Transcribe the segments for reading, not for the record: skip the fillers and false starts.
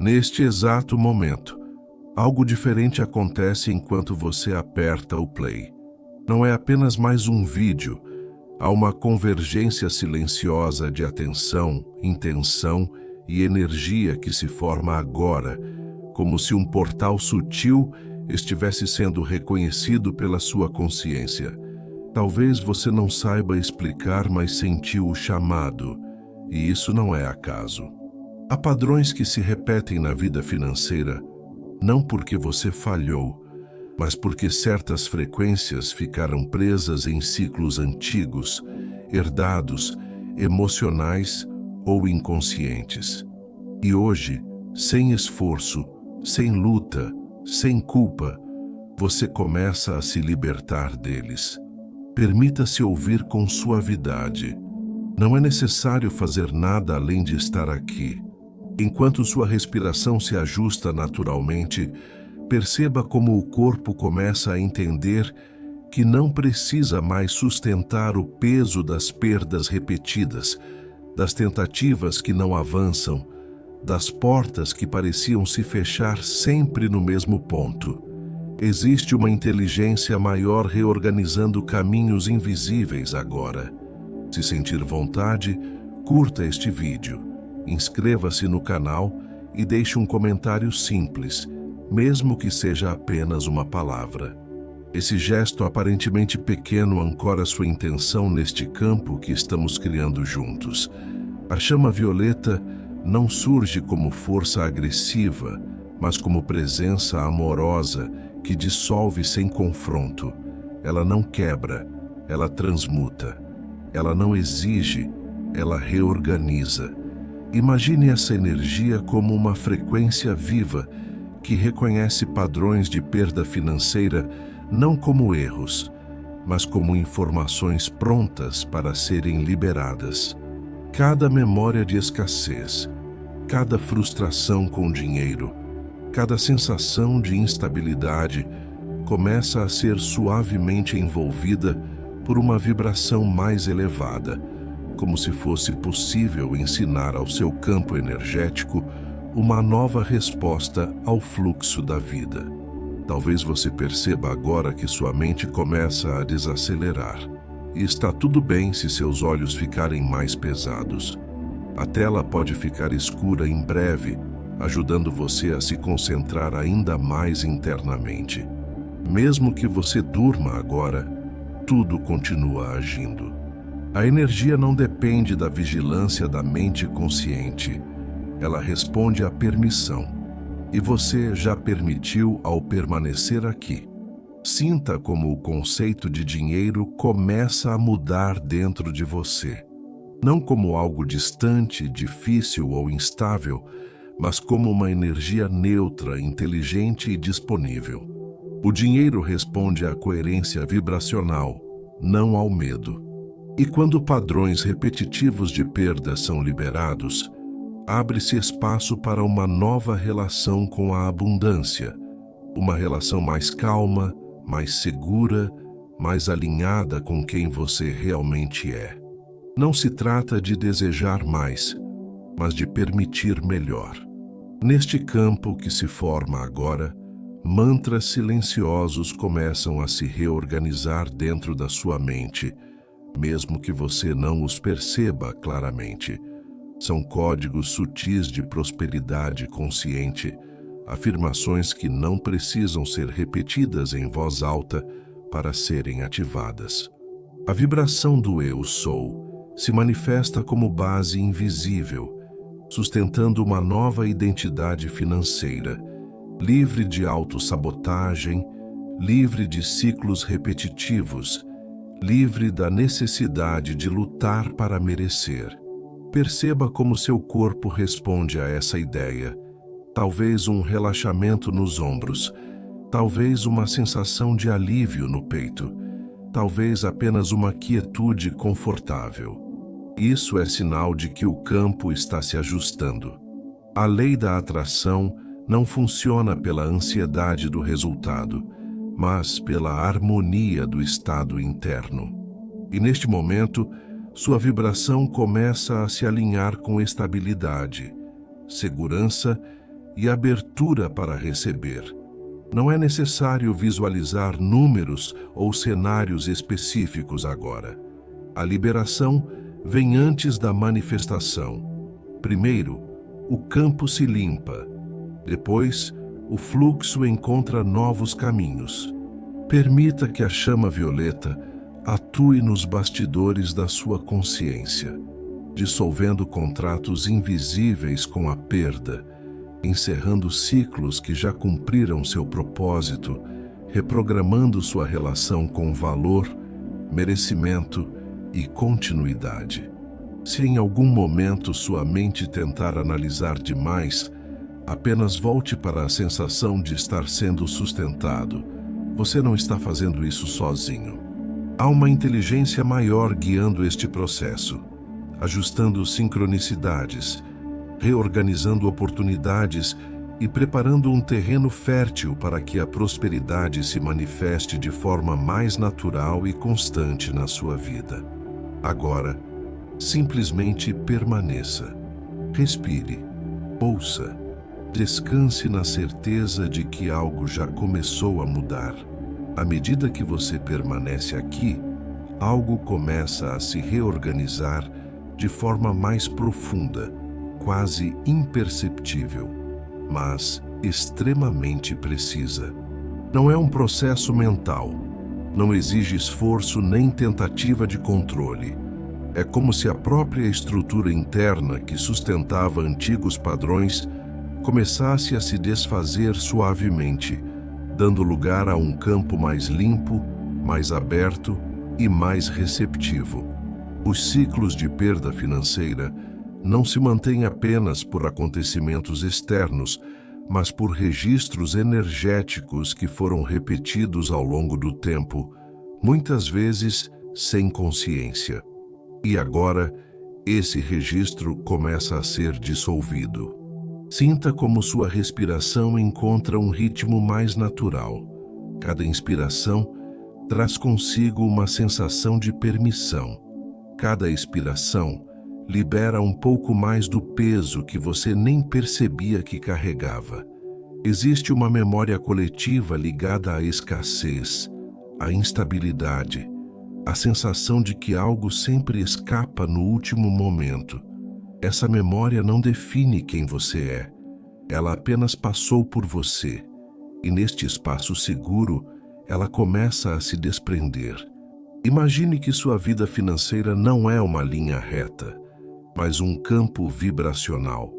Neste exato momento, algo diferente acontece enquanto você aperta o play. Não é apenas mais um vídeo, há uma convergência silenciosa de atenção, intenção e energia que se forma agora, como se um portal sutil estivesse sendo reconhecido pela sua consciência. Talvez você não saiba explicar, mas sentiu o chamado, e isso não é acaso. Há padrões que se repetem na vida financeira, não porque você falhou, mas porque certas frequências ficaram presas em ciclos antigos, herdados, emocionais ou inconscientes. E hoje, sem esforço, sem luta, sem culpa, você começa a se libertar deles. Permita-se ouvir com suavidade. Não é necessário fazer nada além de estar aqui. Enquanto sua respiração se ajusta naturalmente, perceba como o corpo começa a entender que não precisa mais sustentar o peso das perdas repetidas, das tentativas que não avançam, das portas que pareciam se fechar sempre no mesmo ponto. Existe uma inteligência maior reorganizando caminhos invisíveis agora. Se sentir vontade, curta este vídeo. Inscreva-se no canal e deixe um comentário simples, mesmo que seja apenas uma palavra. Esse gesto aparentemente pequeno ancora sua intenção neste campo que estamos criando juntos. A chama violeta não surge como força agressiva, mas como presença amorosa que dissolve sem confronto. Ela não quebra, ela transmuta. Ela não exige, ela reorganiza. Imagine essa energia como uma frequência viva que reconhece padrões de perda financeira não como erros, mas como informações prontas para serem liberadas. Cada memória de escassez, cada frustração com dinheiro, cada sensação de instabilidade começa a ser suavemente envolvida por uma vibração mais elevada, como se fosse possível ensinar ao seu campo energético uma nova resposta ao fluxo da vida. Talvez você perceba agora que sua mente começa a desacelerar. E está tudo bem se seus olhos ficarem mais pesados. A tela pode ficar escura em breve, ajudando você a se concentrar ainda mais internamente. Mesmo que você durma agora, tudo continua agindo. A energia não depende da vigilância da mente consciente. Ela responde à permissão. E você já permitiu ao permanecer aqui. Sinta como o conceito de dinheiro começa a mudar dentro de você. Não como algo distante, difícil ou instável, mas como uma energia neutra, inteligente e disponível. O dinheiro responde à coerência vibracional, não ao medo. E quando padrões repetitivos de perda são liberados, abre-se espaço para uma nova relação com a abundância, uma relação mais calma, mais segura, mais alinhada com quem você realmente é. Não se trata de desejar mais, mas de permitir melhor. Neste campo que se forma agora, mantras silenciosos começam a se reorganizar dentro da sua mente, mesmo que você não os perceba claramente. São códigos sutis de prosperidade consciente, afirmações que não precisam ser repetidas em voz alta para serem ativadas. A vibração do Eu Sou se manifesta como base invisível, sustentando uma nova identidade financeira, livre de autossabotagem, livre de ciclos repetitivos, livre da necessidade de lutar para merecer. Perceba como seu corpo responde a essa ideia. Talvez um relaxamento nos ombros, talvez uma sensação de alívio no peito, talvez apenas uma quietude confortável. Isso é sinal de que o campo está se ajustando. A lei da atração não funciona pela ansiedade do resultado, mas pela harmonia do estado interno. E neste momento, sua vibração começa a se alinhar com estabilidade, segurança e abertura para receber. Não é necessário visualizar números ou cenários específicos agora. A liberação vem antes da manifestação. Primeiro, o campo se limpa. Depois, o fluxo encontra novos caminhos. Permita que a chama violeta atue nos bastidores da sua consciência, dissolvendo contratos invisíveis com a perda, encerrando ciclos que já cumpriram seu propósito, reprogramando sua relação com valor, merecimento e continuidade. Se em algum momento sua mente tentar analisar demais, apenas volte para a sensação de estar sendo sustentado. Você não está fazendo isso sozinho. Há uma inteligência maior guiando este processo, ajustando sincronicidades, reorganizando oportunidades e preparando um terreno fértil para que a prosperidade se manifeste de forma mais natural e constante na sua vida. Agora, simplesmente permaneça. Respire, ouça, descanse na certeza de que algo já começou a mudar. À medida que você permanece aqui, algo começa a se reorganizar de forma mais profunda, quase imperceptível, mas extremamente precisa. Não é um processo mental, não exige esforço nem tentativa de controle. É como se a própria estrutura interna que sustentava antigos padrões começasse a se desfazer suavemente, dando lugar a um campo mais limpo, mais aberto e mais receptivo. Os ciclos de perda financeira não se mantêm apenas por acontecimentos externos, mas por registros energéticos que foram repetidos ao longo do tempo, muitas vezes sem consciência. E agora, esse registro começa a ser dissolvido. Sinta como sua respiração encontra um ritmo mais natural. Cada inspiração traz consigo uma sensação de permissão. Cada expiração libera um pouco mais do peso que você nem percebia que carregava. Existe uma memória coletiva ligada à escassez, à instabilidade, à sensação de que algo sempre escapa no último momento. Essa memória não define quem você é. Ela apenas passou por você. E neste espaço seguro, ela começa a se desprender. Imagine que sua vida financeira não é uma linha reta, mas um campo vibracional.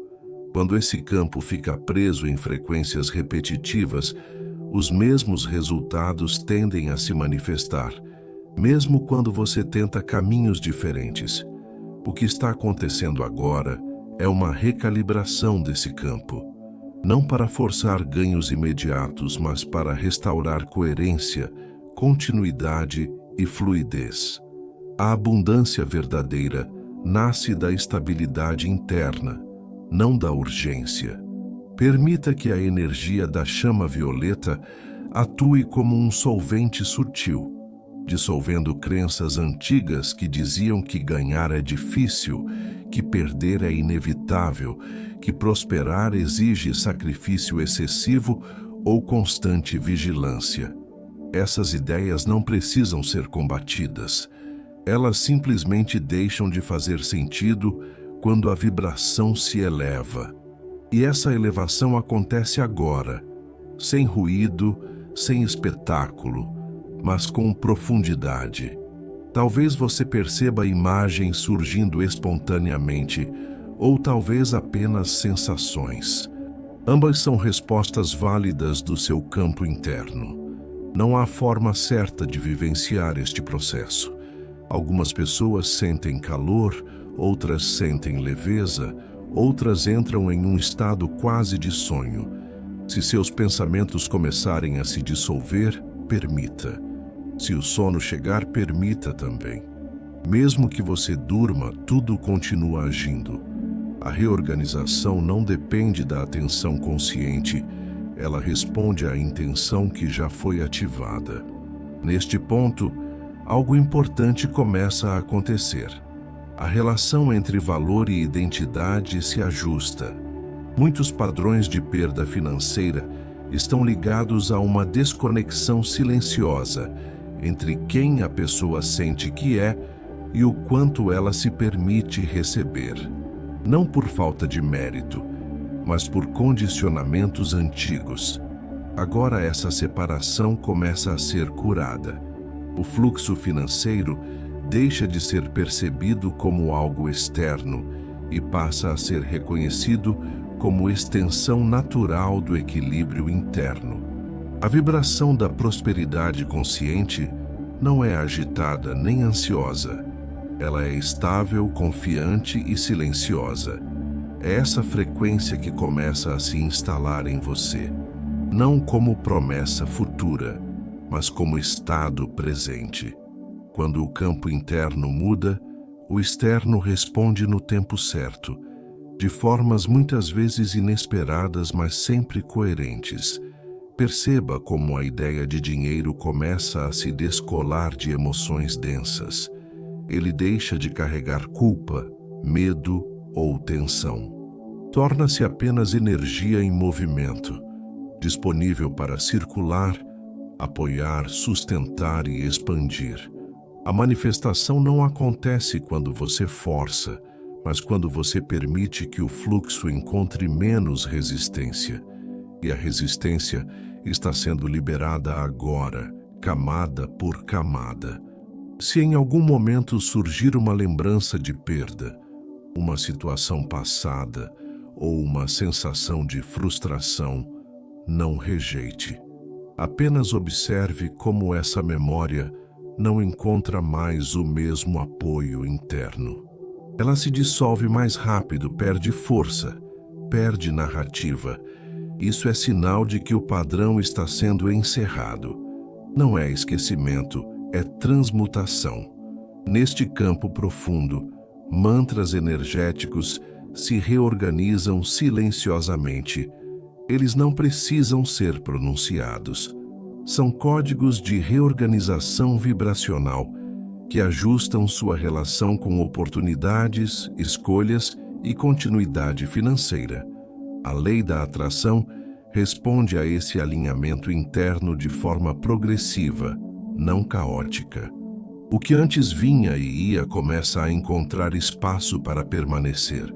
Quando esse campo fica preso em frequências repetitivas, os mesmos resultados tendem a se manifestar, mesmo quando você tenta caminhos diferentes. O que está acontecendo agora é uma recalibração desse campo, não para forçar ganhos imediatos, mas para restaurar coerência, continuidade e fluidez. A abundância verdadeira nasce da estabilidade interna, não da urgência. Permita que a energia da chama violeta atue como um solvente sutil, dissolvendo crenças antigas que diziam que ganhar é difícil, que perder é inevitável, que prosperar exige sacrifício excessivo ou constante vigilância. Essas ideias não precisam ser combatidas. Elas simplesmente deixam de fazer sentido quando a vibração se eleva. E essa elevação acontece agora, sem ruído, sem espetáculo, mas com profundidade. Talvez você perceba imagens surgindo espontaneamente, ou talvez apenas sensações. Ambas são respostas válidas do seu campo interno. Não há forma certa de vivenciar este processo. Algumas pessoas sentem calor, outras sentem leveza, outras entram em um estado quase de sonho. Se seus pensamentos começarem a se dissolver, permita. Se o sono chegar, permita também. Mesmo que você durma, tudo continua agindo. A reorganização não depende da atenção consciente, ela responde à intenção que já foi ativada. Neste ponto, algo importante começa a acontecer. A relação entre valor e identidade se ajusta. Muitos padrões de perda financeira estão ligados a uma desconexão silenciosa entre quem a pessoa sente que é e o quanto ela se permite receber. Não por falta de mérito, mas por condicionamentos antigos. Agora essa separação começa a ser curada. O fluxo financeiro deixa de ser percebido como algo externo e passa a ser reconhecido como extensão natural do equilíbrio interno. A vibração da prosperidade consciente não é agitada nem ansiosa. Ela é estável, confiante e silenciosa. É essa frequência que começa a se instalar em você, não como promessa futura, mas como estado presente. Quando o campo interno muda, o externo responde no tempo certo, de formas muitas vezes inesperadas, mas sempre coerentes. Perceba como a ideia de dinheiro começa a se descolar de emoções densas. Ele deixa de carregar culpa, medo ou tensão. Torna-se apenas energia em movimento, disponível para circular, apoiar, sustentar e expandir. A manifestação não acontece quando você força, mas quando você permite que o fluxo encontre menos resistência. E a resistência está sendo liberada agora, camada por camada. Se em algum momento surgir uma lembrança de perda, uma situação passada ou uma sensação de frustração, não rejeite. Apenas observe como essa memória não encontra mais o mesmo apoio interno. Ela se dissolve mais rápido, perde força, perde narrativa. Isso é sinal de que o padrão está sendo encerrado. Não é esquecimento, é transmutação. Neste campo profundo, mantras energéticos se reorganizam silenciosamente. Eles não precisam ser pronunciados. São códigos de reorganização vibracional que ajustam sua relação com oportunidades, escolhas e continuidade financeira. A lei da atração responde a esse alinhamento interno de forma progressiva, não caótica. O que antes vinha e ia começa a encontrar espaço para permanecer.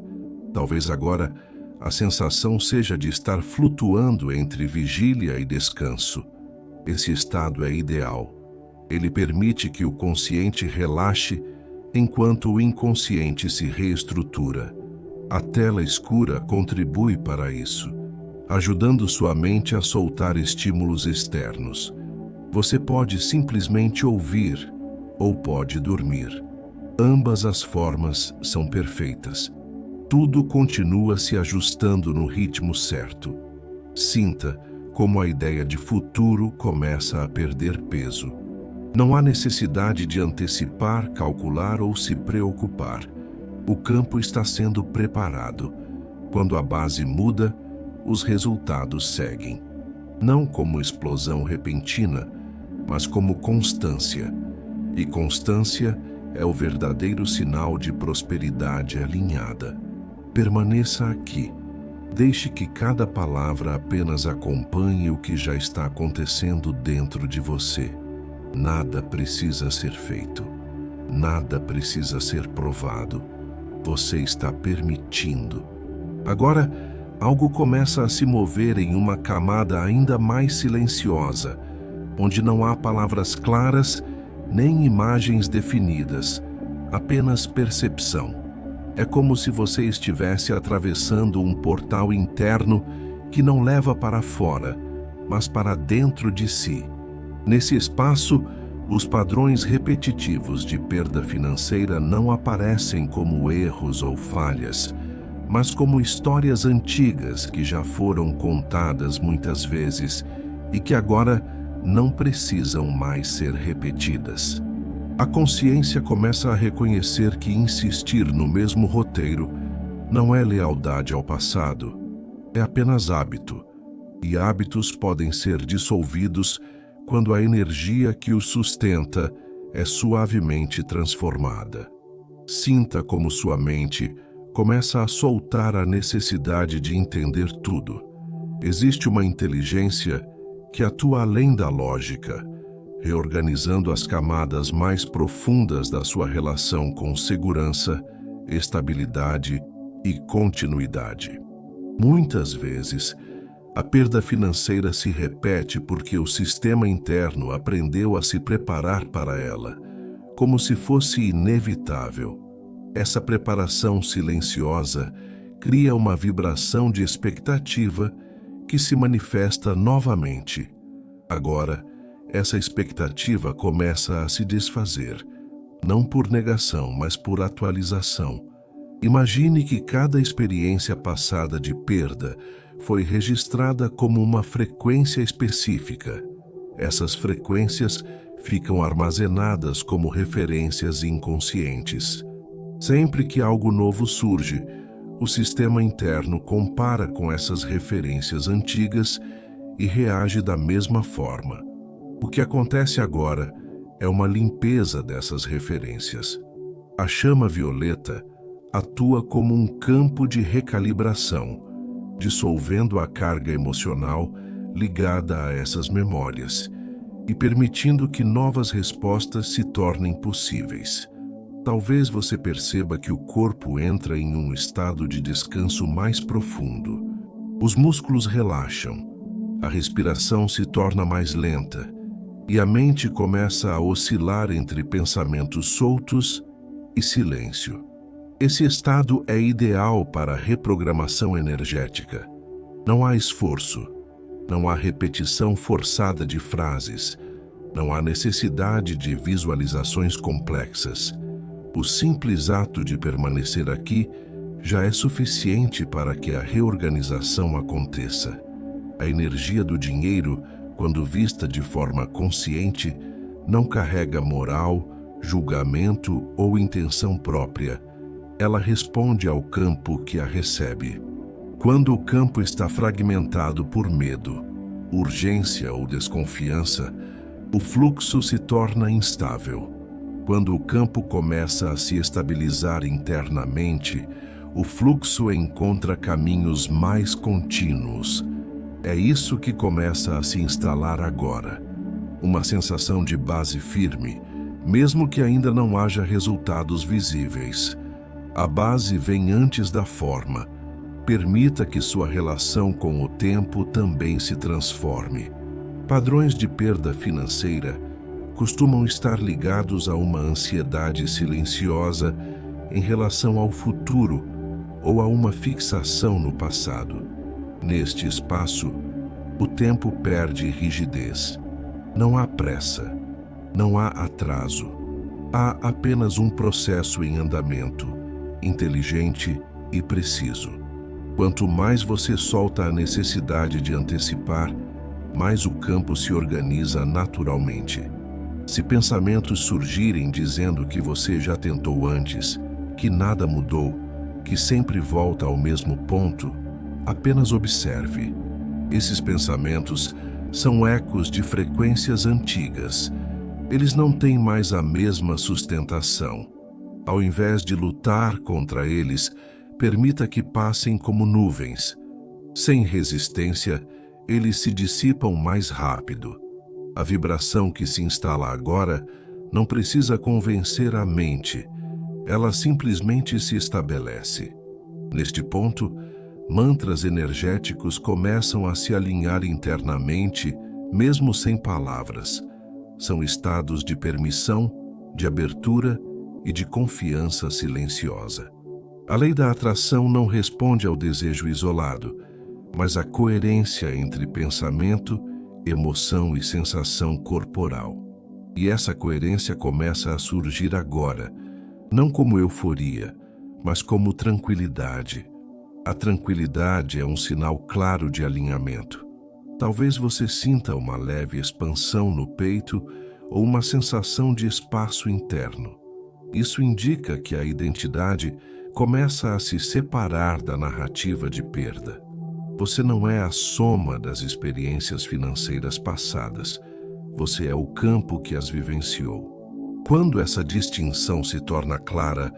Talvez agora a sensação seja de estar flutuando entre vigília e descanso. Esse estado é ideal. Ele permite que o consciente relaxe enquanto o inconsciente se reestrutura. A tela escura contribui para isso, ajudando sua mente a soltar estímulos externos. Você pode simplesmente ouvir ou pode dormir. Ambas as formas são perfeitas. Tudo continua se ajustando no ritmo certo. Sinta como a ideia de futuro começa a perder peso. Não há necessidade de antecipar, calcular ou se preocupar. O campo está sendo preparado. Quando a base muda, os resultados seguem. Não como explosão repentina, mas como constância. E constância é o verdadeiro sinal de prosperidade alinhada. Permaneça aqui. Deixe que cada palavra apenas acompanhe o que já está acontecendo dentro de você. Nada precisa ser feito. Nada precisa ser provado. Você está permitindo. Agora, algo começa a se mover em uma camada ainda mais silenciosa, onde não há palavras claras nem imagens definidas, apenas percepção. É como se você estivesse atravessando um portal interno que não leva para fora, mas para dentro de si. Nesse espaço, os padrões repetitivos de perda financeira não aparecem como erros ou falhas, mas como histórias antigas que já foram contadas muitas vezes e que agora não precisam mais ser repetidas. A consciência começa a reconhecer que insistir no mesmo roteiro não é lealdade ao passado, é apenas hábito, e hábitos podem ser dissolvidos quando a energia que o sustenta é suavemente transformada. Sinta como sua mente começa a soltar a necessidade de entender tudo. Existe uma inteligência que atua além da lógica, reorganizando as camadas mais profundas da sua relação com segurança, estabilidade e continuidade. Muitas vezes, a perda financeira se repete porque o sistema interno aprendeu a se preparar para ela, como se fosse inevitável. Essa preparação silenciosa cria uma vibração de expectativa que se manifesta novamente. Agora, essa expectativa começa a se desfazer, não por negação, mas por atualização. Imagine que cada experiência passada de perda foi registrada como uma frequência específica. Essas frequências ficam armazenadas como referências inconscientes. Sempre que algo novo surge, o sistema interno compara com essas referências antigas e reage da mesma forma. O que acontece agora é uma limpeza dessas referências. A chama violeta atua como um campo de recalibração, dissolvendo a carga emocional ligada a essas memórias e permitindo que novas respostas se tornem possíveis. Talvez você perceba que o corpo entra em um estado de descanso mais profundo. Os músculos relaxam, a respiração se torna mais lenta e a mente começa a oscilar entre pensamentos soltos e silêncio. Esse estado é ideal para a reprogramação energética. Não há esforço, não há repetição forçada de frases, não há necessidade de visualizações complexas. O simples ato de permanecer aqui já é suficiente para que a reorganização aconteça. A energia do dinheiro, quando vista de forma consciente, não carrega moral, julgamento ou intenção própria. Ela responde ao campo que a recebe. Quando o campo está fragmentado por medo, urgência ou desconfiança, o fluxo se torna instável. Quando o campo começa a se estabilizar internamente, o fluxo encontra caminhos mais contínuos. É isso que começa a se instalar agora. Uma sensação de base firme, mesmo que ainda não haja resultados visíveis. A base vem antes da forma. Permita que sua relação com o tempo também se transforme. Padrões de perda financeira costumam estar ligados a uma ansiedade silenciosa em relação ao futuro ou a uma fixação no passado. Neste espaço, o tempo perde rigidez. Não há pressa, não há atraso. Há apenas um processo em andamento, inteligente e preciso. Quanto mais você solta a necessidade de antecipar, mais o campo se organiza naturalmente. Se pensamentos surgirem dizendo que você já tentou antes, que nada mudou, que sempre volta ao mesmo ponto, apenas observe. Esses pensamentos são ecos de frequências antigas. Eles não têm mais a mesma sustentação. Ao invés de lutar contra eles, permita que passem como nuvens. Sem resistência, eles se dissipam mais rápido. A vibração que se instala agora não precisa convencer a mente. Ela simplesmente se estabelece. Neste ponto, mantras energéticos começam a se alinhar internamente, mesmo sem palavras. São estados de permissão, de abertura e de confiança silenciosa. A lei da atração não responde ao desejo isolado, mas à coerência entre pensamento, emoção e sensação corporal. E essa coerência começa a surgir agora, não como euforia, mas como tranquilidade. A tranquilidade é um sinal claro de alinhamento. Talvez você sinta uma leve expansão no peito ou uma sensação de espaço interno. Isso indica que a identidade começa a se separar da narrativa de perda. Você não é a soma das experiências financeiras passadas. Você é o campo que as vivenciou. Quando essa distinção se torna clara,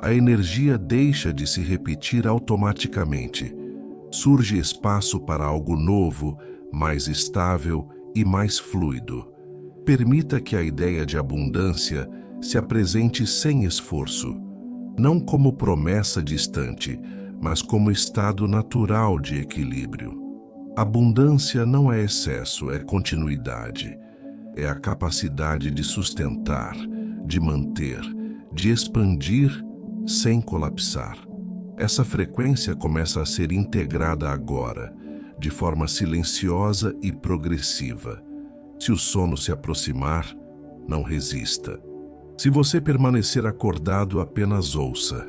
a energia deixa de se repetir automaticamente. Surge espaço para algo novo, mais estável e mais fluido. Permita que a ideia de abundância se apresente sem esforço, não como promessa distante, mas como estado natural de equilíbrio. Abundância não é excesso, é continuidade. É a capacidade de sustentar, de manter, de expandir sem colapsar. Essa frequência começa a ser integrada agora, de forma silenciosa e progressiva. Se o sono se aproximar, não resista. Se você permanecer acordado, apenas ouça.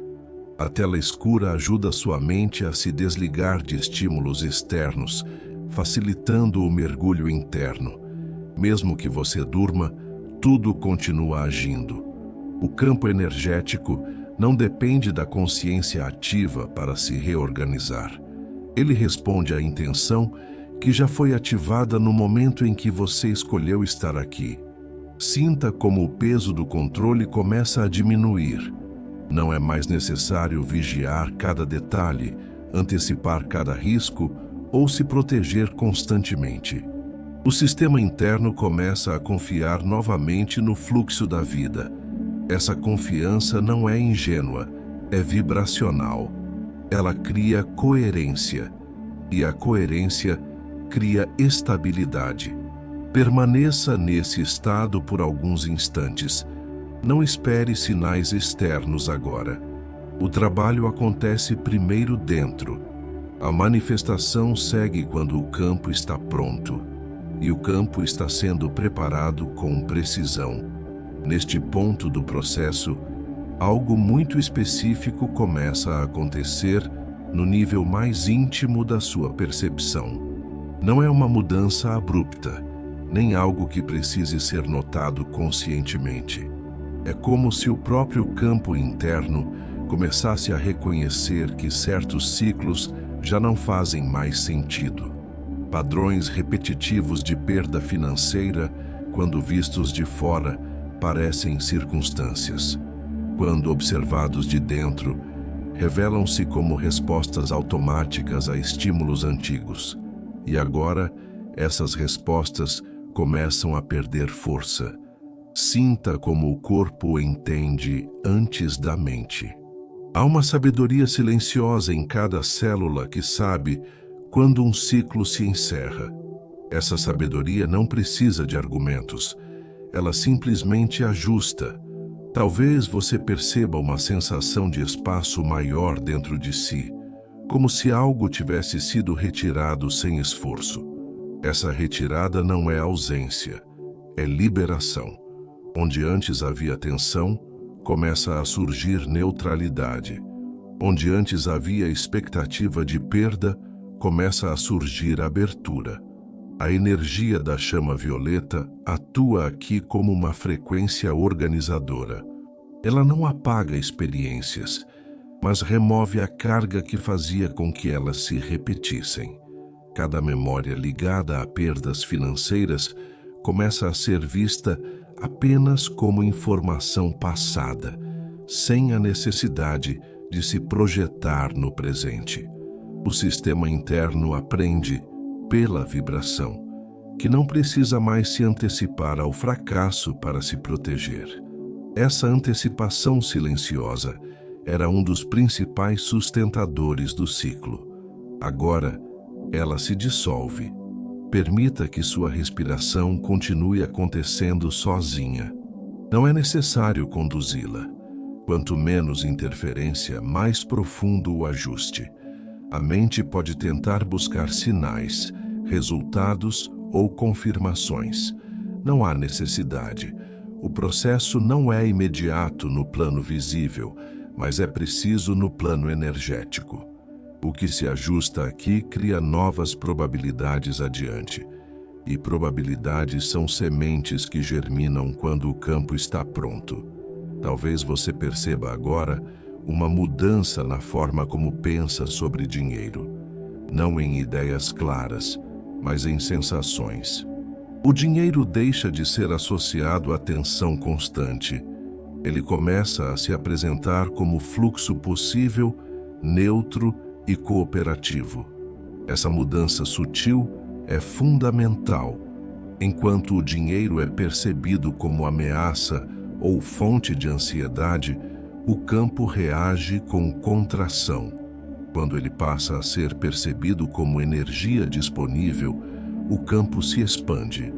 A tela escura ajuda sua mente a se desligar de estímulos externos, facilitando o mergulho interno. Mesmo que você durma, tudo continua agindo. O campo energético não depende da consciência ativa para se reorganizar. Ele responde à intenção que já foi ativada no momento em que você escolheu estar aqui. Sinta como o peso do controle começa a diminuir. Não é mais necessário vigiar cada detalhe, antecipar cada risco ou se proteger constantemente. O sistema interno começa a confiar novamente no fluxo da vida. Essa confiança não é ingênua, é vibracional. Ela cria coerência, e a coerência cria estabilidade. Permaneça nesse estado por alguns instantes. Não espere sinais externos agora. O trabalho acontece primeiro dentro. A manifestação segue quando o campo está pronto. E o campo está sendo preparado com precisão. Neste ponto do processo, algo muito específico começa a acontecer no nível mais íntimo da sua percepção. Não é uma mudança abrupta, nem algo que precise ser notado conscientemente. É como se o próprio campo interno começasse a reconhecer que certos ciclos já não fazem mais sentido. Padrões repetitivos de perda financeira, quando vistos de fora, parecem circunstâncias. Quando observados de dentro, revelam-se como respostas automáticas a estímulos antigos. E agora, essas respostas começam a perder força. Sinta como o corpo entende antes da mente. Há uma sabedoria silenciosa em cada célula que sabe quando um ciclo se encerra. Essa sabedoria não precisa de argumentos. Ela simplesmente ajusta. Talvez você perceba uma sensação de espaço maior dentro de si, como se algo tivesse sido retirado sem esforço. Essa retirada não é ausência, é liberação. Onde antes havia tensão, começa a surgir neutralidade. Onde antes havia expectativa de perda, começa a surgir abertura. A energia da chama violeta atua aqui como uma frequência organizadora. Ela não apaga experiências, mas remove a carga que fazia com que elas se repetissem. Cada memória ligada a perdas financeiras começa a ser vista apenas como informação passada, sem a necessidade de se projetar no presente. O sistema interno aprende, pela vibração, que não precisa mais se antecipar ao fracasso para se proteger. Essa antecipação silenciosa era um dos principais sustentadores do ciclo. Agora, ela se dissolve. Permita que sua respiração continue acontecendo sozinha. Não é necessário conduzi-la. Quanto menos interferência, mais profundo o ajuste. A mente pode tentar buscar sinais, resultados ou confirmações. Não há necessidade. O processo não é imediato no plano visível, mas é preciso no plano energético. O que se ajusta aqui cria novas probabilidades adiante. E probabilidades são sementes que germinam quando o campo está pronto. Talvez você perceba agora uma mudança na forma como pensa sobre dinheiro. Não em ideias claras, mas em sensações. O dinheiro deixa de ser associado à tensão constante. Ele começa a se apresentar como fluxo possível, neutro e cooperativo. Essa mudança sutil é fundamental. Enquanto o dinheiro é percebido como ameaça ou fonte de ansiedade, o campo reage com contração. Quando ele passa a ser percebido como energia disponível, o campo se expande.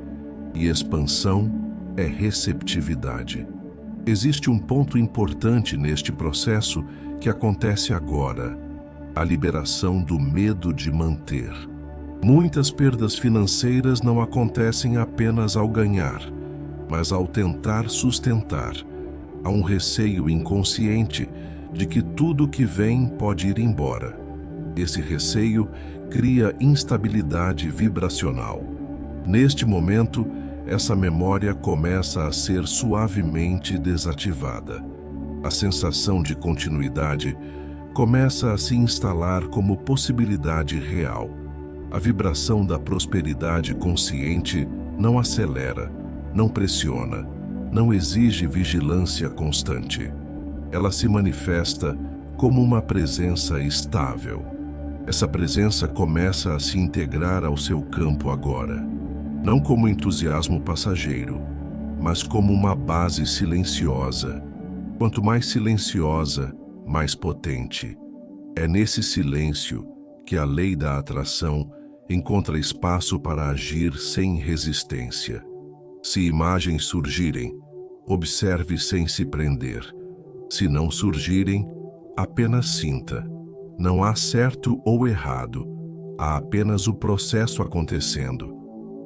E expansão é receptividade. Existe um ponto importante neste processo que acontece agora: a liberação do medo de manter. Muitas perdas financeiras não acontecem apenas ao ganhar, mas ao tentar sustentar. Há um receio inconsciente de que tudo que vem pode ir embora. Esse receio cria instabilidade vibracional. Neste momento, essa memória começa a ser suavemente desativada. A sensação de continuidade começa a se instalar como possibilidade real. A vibração da prosperidade consciente não acelera, não pressiona, não exige vigilância constante. Ela se manifesta como uma presença estável. Essa presença começa a se integrar ao seu campo agora, não como entusiasmo passageiro, mas como uma base silenciosa. Quanto mais silenciosa, mais potente. É nesse silêncio que a lei da atração encontra espaço para agir sem resistência. Se imagens surgirem, observe sem se prender. Se não surgirem, apenas sinta. Não há certo ou errado, há apenas o processo acontecendo.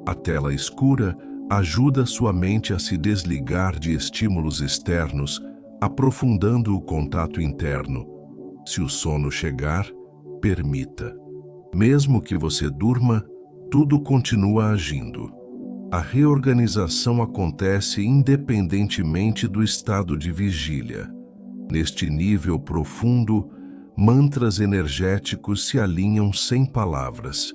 A tela escura ajuda sua mente a se desligar de estímulos externos, aprofundando o contato interno. Se o sono chegar, permita. Mesmo que você durma, tudo continua agindo. A reorganização acontece independentemente do estado de vigília. Neste nível profundo, mantras energéticos se alinham sem palavras.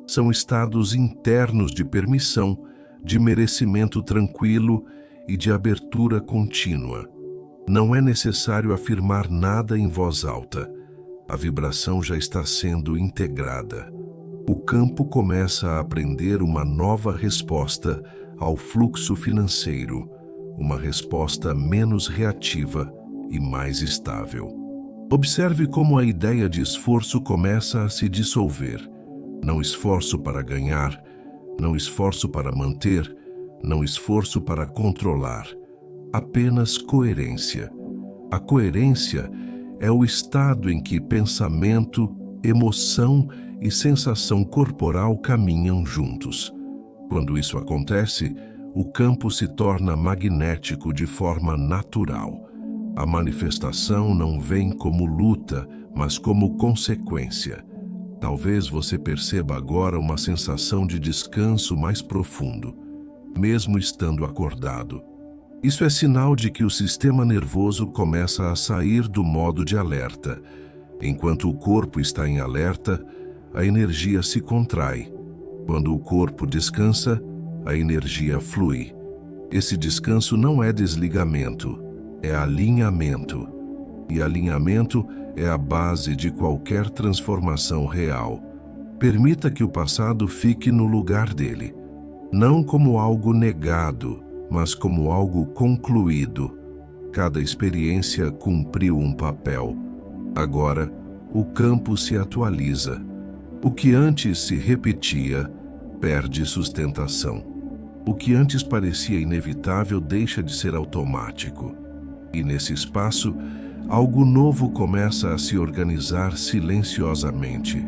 São estados internos de permissão, de merecimento tranquilo e de abertura contínua. Não é necessário afirmar nada em voz alta. A vibração já está sendo integrada. O campo começa a aprender uma nova resposta ao fluxo financeiro, uma resposta menos reativa e mais estável. Observe como a ideia de esforço começa a se dissolver. Não esforço para ganhar, não esforço para manter, não esforço para controlar. Apenas coerência. A coerência é o estado em que pensamento, emoção e sensação corporal caminham juntos. Quando isso acontece, o campo se torna magnético de forma natural. A manifestação não vem como luta, mas como consequência. Talvez você perceba agora uma sensação de descanso mais profundo, mesmo estando acordado. Isso é sinal de que o sistema nervoso começa a sair do modo de alerta. Enquanto o corpo está em alerta, a energia se contrai. Quando o corpo descansa, a energia flui. Esse descanso não é desligamento, é alinhamento. E alinhamento é a base de qualquer transformação real. Permita que o passado fique no lugar dele, não como algo negado, mas como algo concluído. Cada experiência cumpriu um papel. Agora, o campo se atualiza. O que antes se repetia, perde sustentação. O que antes parecia inevitável deixa de ser automático. E nesse espaço, algo novo começa a se organizar silenciosamente.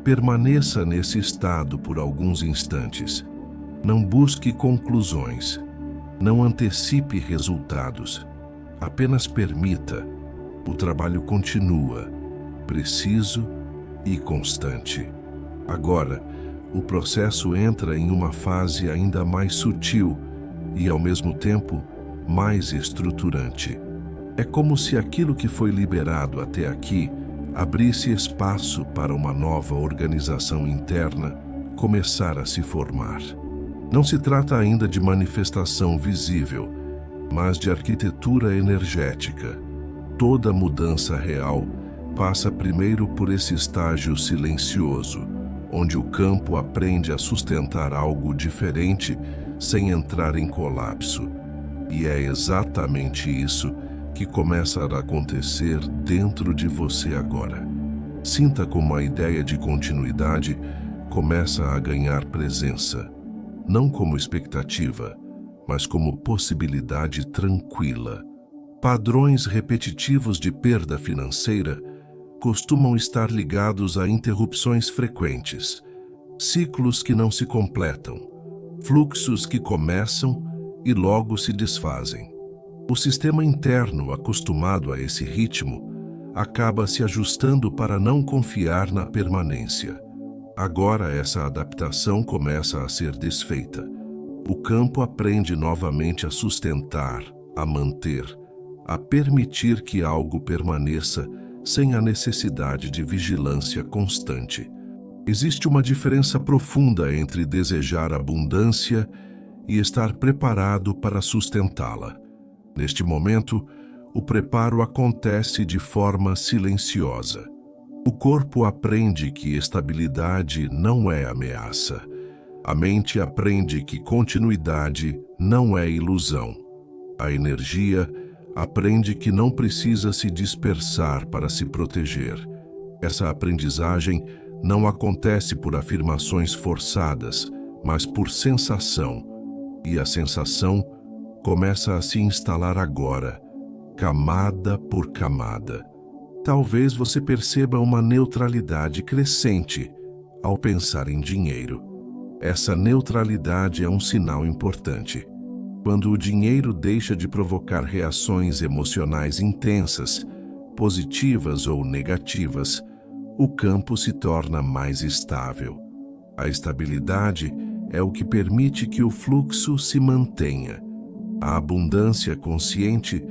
Permaneça nesse estado por alguns instantes. Não busque conclusões. Não antecipe resultados. Apenas permita. O trabalho continua, preciso e constante. Agora, o processo entra em uma fase ainda mais sutil e, ao mesmo tempo, mais estruturante. É como se aquilo que foi liberado até aqui abrisse espaço para uma nova organização interna começar a se formar. Não se trata ainda de manifestação visível, mas de arquitetura energética. Toda mudança real passa primeiro por esse estágio silencioso, onde o campo aprende a sustentar algo diferente sem entrar em colapso. E é exatamente isso que começa a acontecer dentro de você agora. Sinta como a ideia de continuidade começa a ganhar presença, não como expectativa, mas como possibilidade tranquila. Padrões repetitivos de perda financeira costumam estar ligados a interrupções frequentes, ciclos que não se completam, fluxos que começam e logo se desfazem. O sistema interno, acostumado a esse ritmo, acaba se ajustando para não confiar na permanência. Agora essa adaptação começa a ser desfeita. O campo aprende novamente a sustentar, a manter, a permitir que algo permaneça sem a necessidade de vigilância constante. Existe uma diferença profunda entre desejar abundância e estar preparado para sustentá-la. Neste momento, o preparo acontece de forma silenciosa. O corpo aprende que estabilidade não é ameaça. A mente aprende que continuidade não é ilusão. A energia aprende que não precisa se dispersar para se proteger. Essa aprendizagem não acontece por afirmações forçadas, mas por sensação. E a sensação começa a se instalar agora, camada por camada. Talvez você perceba uma neutralidade crescente ao pensar em dinheiro. Essa neutralidade é um sinal importante. Quando o dinheiro deixa de provocar reações emocionais intensas, positivas ou negativas, o campo se torna mais estável. A estabilidade é o que permite que o fluxo se mantenha. A abundância consciente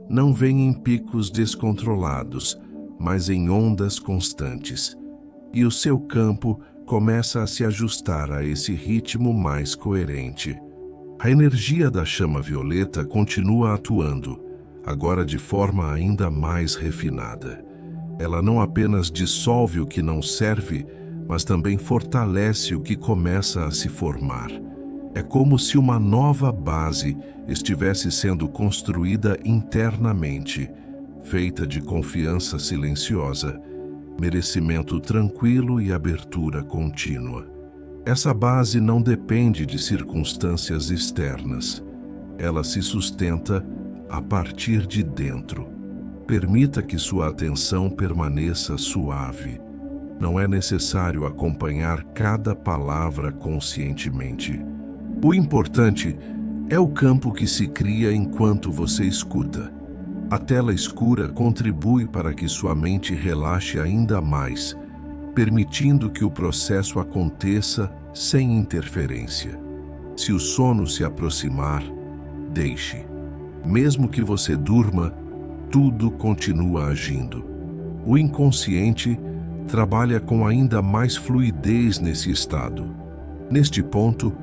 não vem em picos descontrolados, mas em ondas constantes. E o seu campo começa a se ajustar a esse ritmo mais coerente. A energia da chama violeta continua atuando, agora de forma ainda mais refinada. Ela não apenas dissolve o que não serve, mas também fortalece o que começa a se formar. É como se uma nova base estivesse sendo construída internamente, feita de confiança silenciosa, merecimento tranquilo e abertura contínua. Essa base não depende de circunstâncias externas. Ela se sustenta a partir de dentro. Permita que sua atenção permaneça suave. Não é necessário acompanhar cada palavra conscientemente. O importante é o campo que se cria enquanto você escuta. A tela escura contribui para que sua mente relaxe ainda mais, permitindo que o processo aconteça sem interferência. Se o sono se aproximar, deixe. Mesmo que você durma, tudo continua agindo. O inconsciente trabalha com ainda mais fluidez nesse estado. Neste ponto,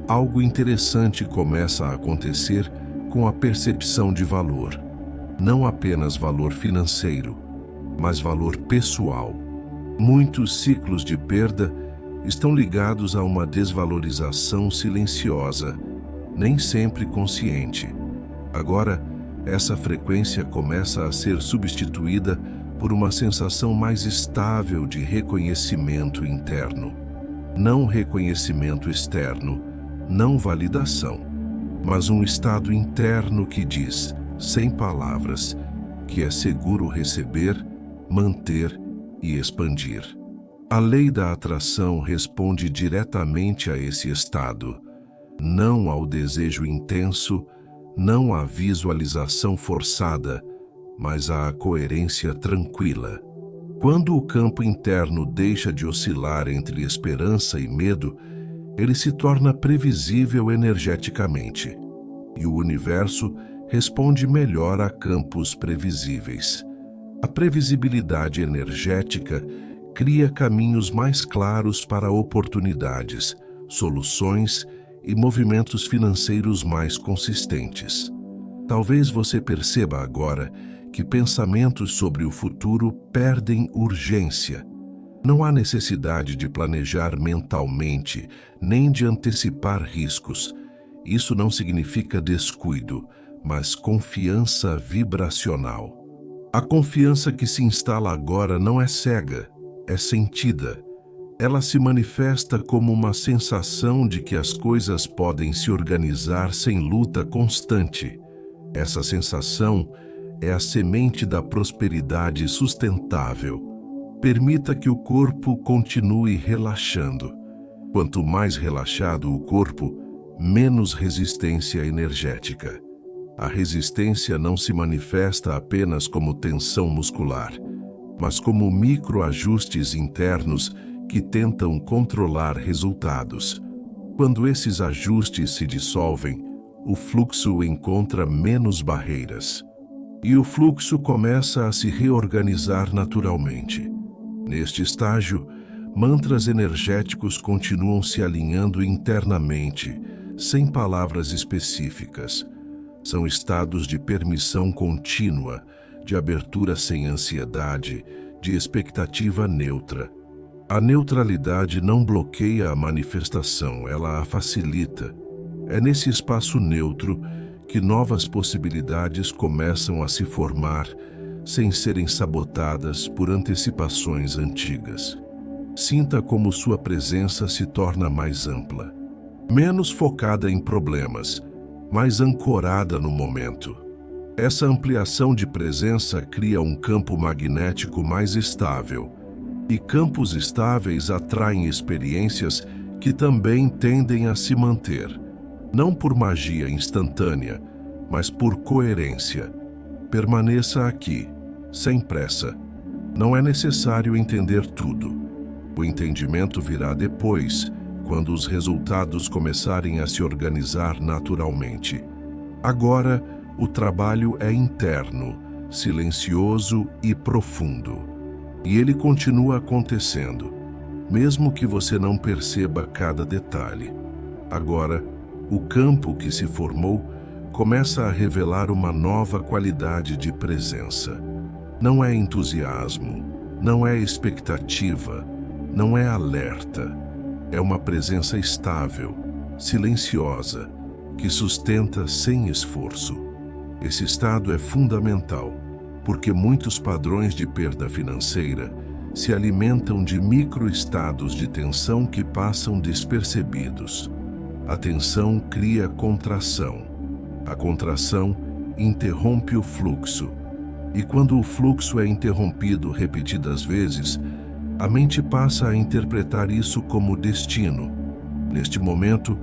algo interessante começa a acontecer com a percepção de valor. Não apenas valor financeiro, mas valor pessoal. Muitos ciclos de perda estão ligados a uma desvalorização silenciosa, nem sempre consciente. Agora, essa frequência começa a ser substituída por uma sensação mais estável de reconhecimento interno. Não reconhecimento externo, não validação, mas um estado interno que diz, sem palavras, que é seguro receber, manter e expandir. A lei da atração responde diretamente a esse estado, não ao desejo intenso, não à visualização forçada, mas à coerência tranquila. Quando o campo interno deixa de oscilar entre esperança e medo, ele se torna previsível energeticamente, e o universo responde melhor a campos previsíveis. A previsibilidade energética cria caminhos mais claros para oportunidades, soluções e movimentos financeiros mais consistentes. Talvez você perceba agora que pensamentos sobre o futuro perdem urgência. Não há necessidade de planejar mentalmente, nem de antecipar riscos. Isso não significa descuido, mas confiança vibracional. A confiança que se instala agora não é cega, é sentida. Ela se manifesta como uma sensação de que as coisas podem se organizar sem luta constante. Essa sensação é a semente da prosperidade sustentável. Permita que o corpo continue relaxando. Quanto mais relaxado o corpo, menos resistência energética. A resistência não se manifesta apenas como tensão muscular, mas como microajustes internos que tentam controlar resultados. Quando esses ajustes se dissolvem, o fluxo encontra menos barreiras. E o fluxo começa a se reorganizar naturalmente. Neste estágio, mantras energéticos continuam se alinhando internamente, sem palavras específicas. São estados de permissão contínua, de abertura sem ansiedade, de expectativa neutra. A neutralidade não bloqueia a manifestação, ela a facilita. É nesse espaço neutro que novas possibilidades começam a se formar, sem serem sabotadas por antecipações antigas. Sinta como sua presença se torna mais ampla, menos focada em problemas, mais ancorada no momento. Essa ampliação de presença cria um campo magnético mais estável, e campos estáveis atraem experiências que também tendem a se manter, não por magia instantânea, mas por coerência. Permaneça aqui, sem pressa. Não é necessário entender tudo. O entendimento virá depois, quando os resultados começarem a se organizar naturalmente. Agora, o trabalho é interno, silencioso e profundo. E ele continua acontecendo, mesmo que você não perceba cada detalhe. Agora, o campo que se formou começa a revelar uma nova qualidade de presença. Não é entusiasmo, não é expectativa, não é alerta. É uma presença estável, silenciosa, que sustenta sem esforço. Esse estado é fundamental, porque muitos padrões de perda financeira se alimentam de microestados de tensão que passam despercebidos. A tensão cria contração. A contração interrompe o fluxo. E quando o fluxo é interrompido repetidas vezes, a mente passa a interpretar isso como destino. Neste momento,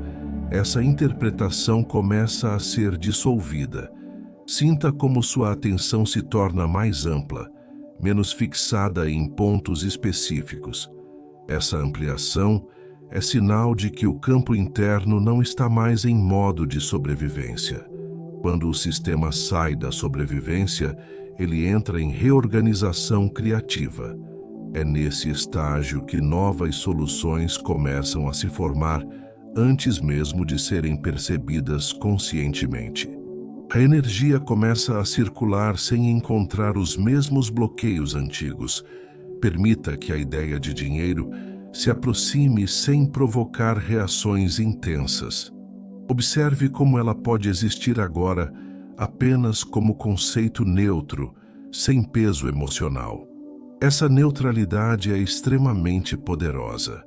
essa interpretação começa a ser dissolvida. Sinta como sua atenção se torna mais ampla, menos fixada em pontos específicos. Essa ampliação é sinal de que o campo interno não está mais em modo de sobrevivência. Quando o sistema sai da sobrevivência, ele entra em reorganização criativa. É nesse estágio que novas soluções começam a se formar antes mesmo de serem percebidas conscientemente. A energia começa a circular sem encontrar os mesmos bloqueios antigos. Permita que a ideia de dinheiro se aproxime sem provocar reações intensas. Observe como ela pode existir agora apenas como conceito neutro, sem peso emocional. Essa neutralidade é extremamente poderosa.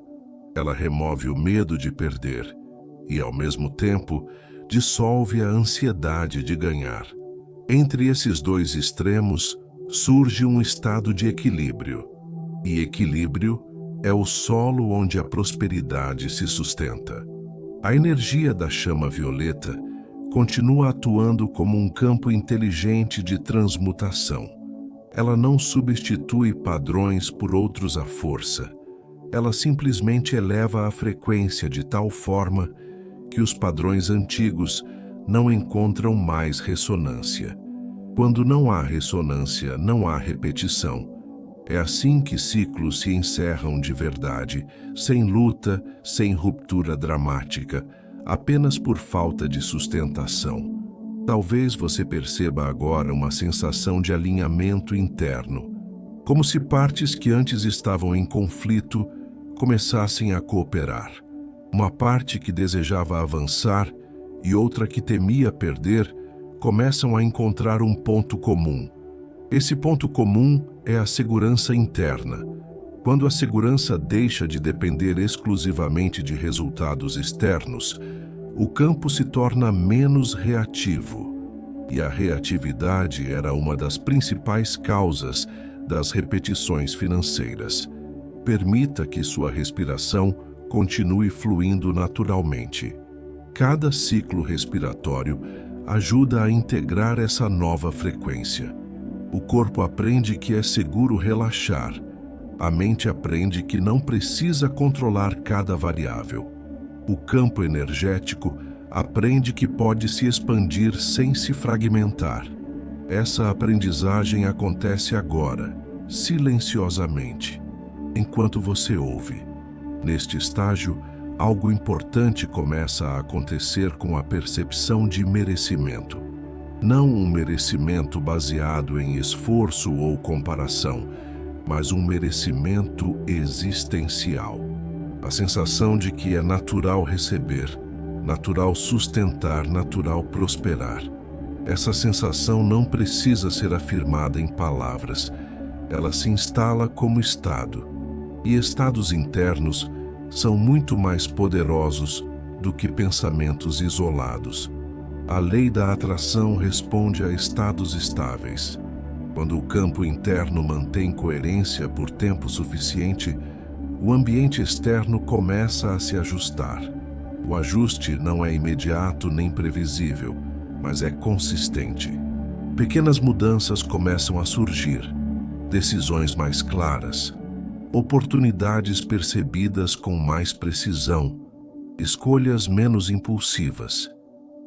Ela remove o medo de perder e, ao mesmo tempo, dissolve a ansiedade de ganhar. Entre esses dois extremos, surge um estado de equilíbrio. E equilíbrio é o solo onde a prosperidade se sustenta. A energia da chama violeta continua atuando como um campo inteligente de transmutação. Ela não substitui padrões por outros à força. Ela simplesmente eleva a frequência de tal forma que os padrões antigos não encontram mais ressonância. Quando não há ressonância, não há repetição. É assim que ciclos se encerram de verdade, sem luta, sem ruptura dramática, apenas por falta de sustentação. Talvez você perceba agora uma sensação de alinhamento interno, como se partes que antes estavam em conflito começassem a cooperar. Uma parte que desejava avançar e outra que temia perder começam a encontrar um ponto comum. Esse ponto comum é a segurança interna. Quando a segurança deixa de depender exclusivamente de resultados externos, o campo se torna menos reativo. E a reatividade era uma das principais causas das repetições financeiras. Permita que sua respiração continue fluindo naturalmente. Cada ciclo respiratório ajuda a integrar essa nova frequência. O corpo aprende que é seguro relaxar. A mente aprende que não precisa controlar cada variável. O campo energético aprende que pode se expandir sem se fragmentar. Essa aprendizagem acontece agora, silenciosamente, enquanto você ouve. Neste estágio, algo importante começa a acontecer com a percepção de merecimento. Não um merecimento baseado em esforço ou comparação, mas um merecimento existencial. A sensação de que é natural receber, natural sustentar, natural prosperar. Essa sensação não precisa ser afirmada em palavras. Ela se instala como estado. E estados internos são muito mais poderosos do que pensamentos isolados. A lei da atração responde a estados estáveis. Quando o campo interno mantém coerência por tempo suficiente, o ambiente externo começa a se ajustar. O ajuste não é imediato nem previsível, mas é consistente. Pequenas mudanças começam a surgir, decisões mais claras, oportunidades percebidas com mais precisão, escolhas menos impulsivas.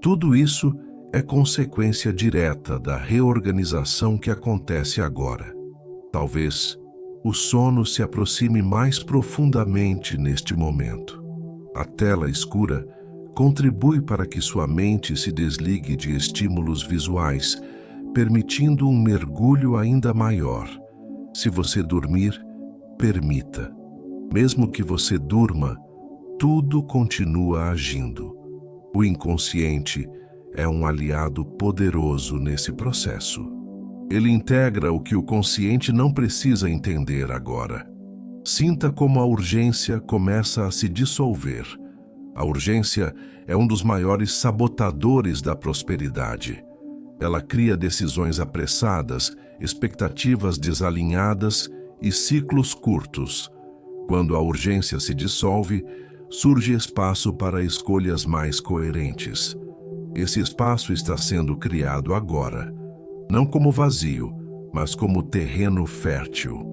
Tudo isso é consequência direta da reorganização que acontece agora. Talvez o sono se aproxime mais profundamente neste momento. A tela escura contribui para que sua mente se desligue de estímulos visuais, permitindo um mergulho ainda maior. Se você dormir, permita. Mesmo que você durma, tudo continua agindo. O inconsciente é um aliado poderoso nesse processo. Ele integra o que o consciente não precisa entender agora. Sinta como a urgência começa a se dissolver. A urgência é um dos maiores sabotadores da prosperidade. Ela cria decisões apressadas, expectativas desalinhadas e ciclos curtos. Quando a urgência se dissolve, surge espaço para escolhas mais coerentes. Esse espaço está sendo criado agora, não como vazio, mas como terreno fértil.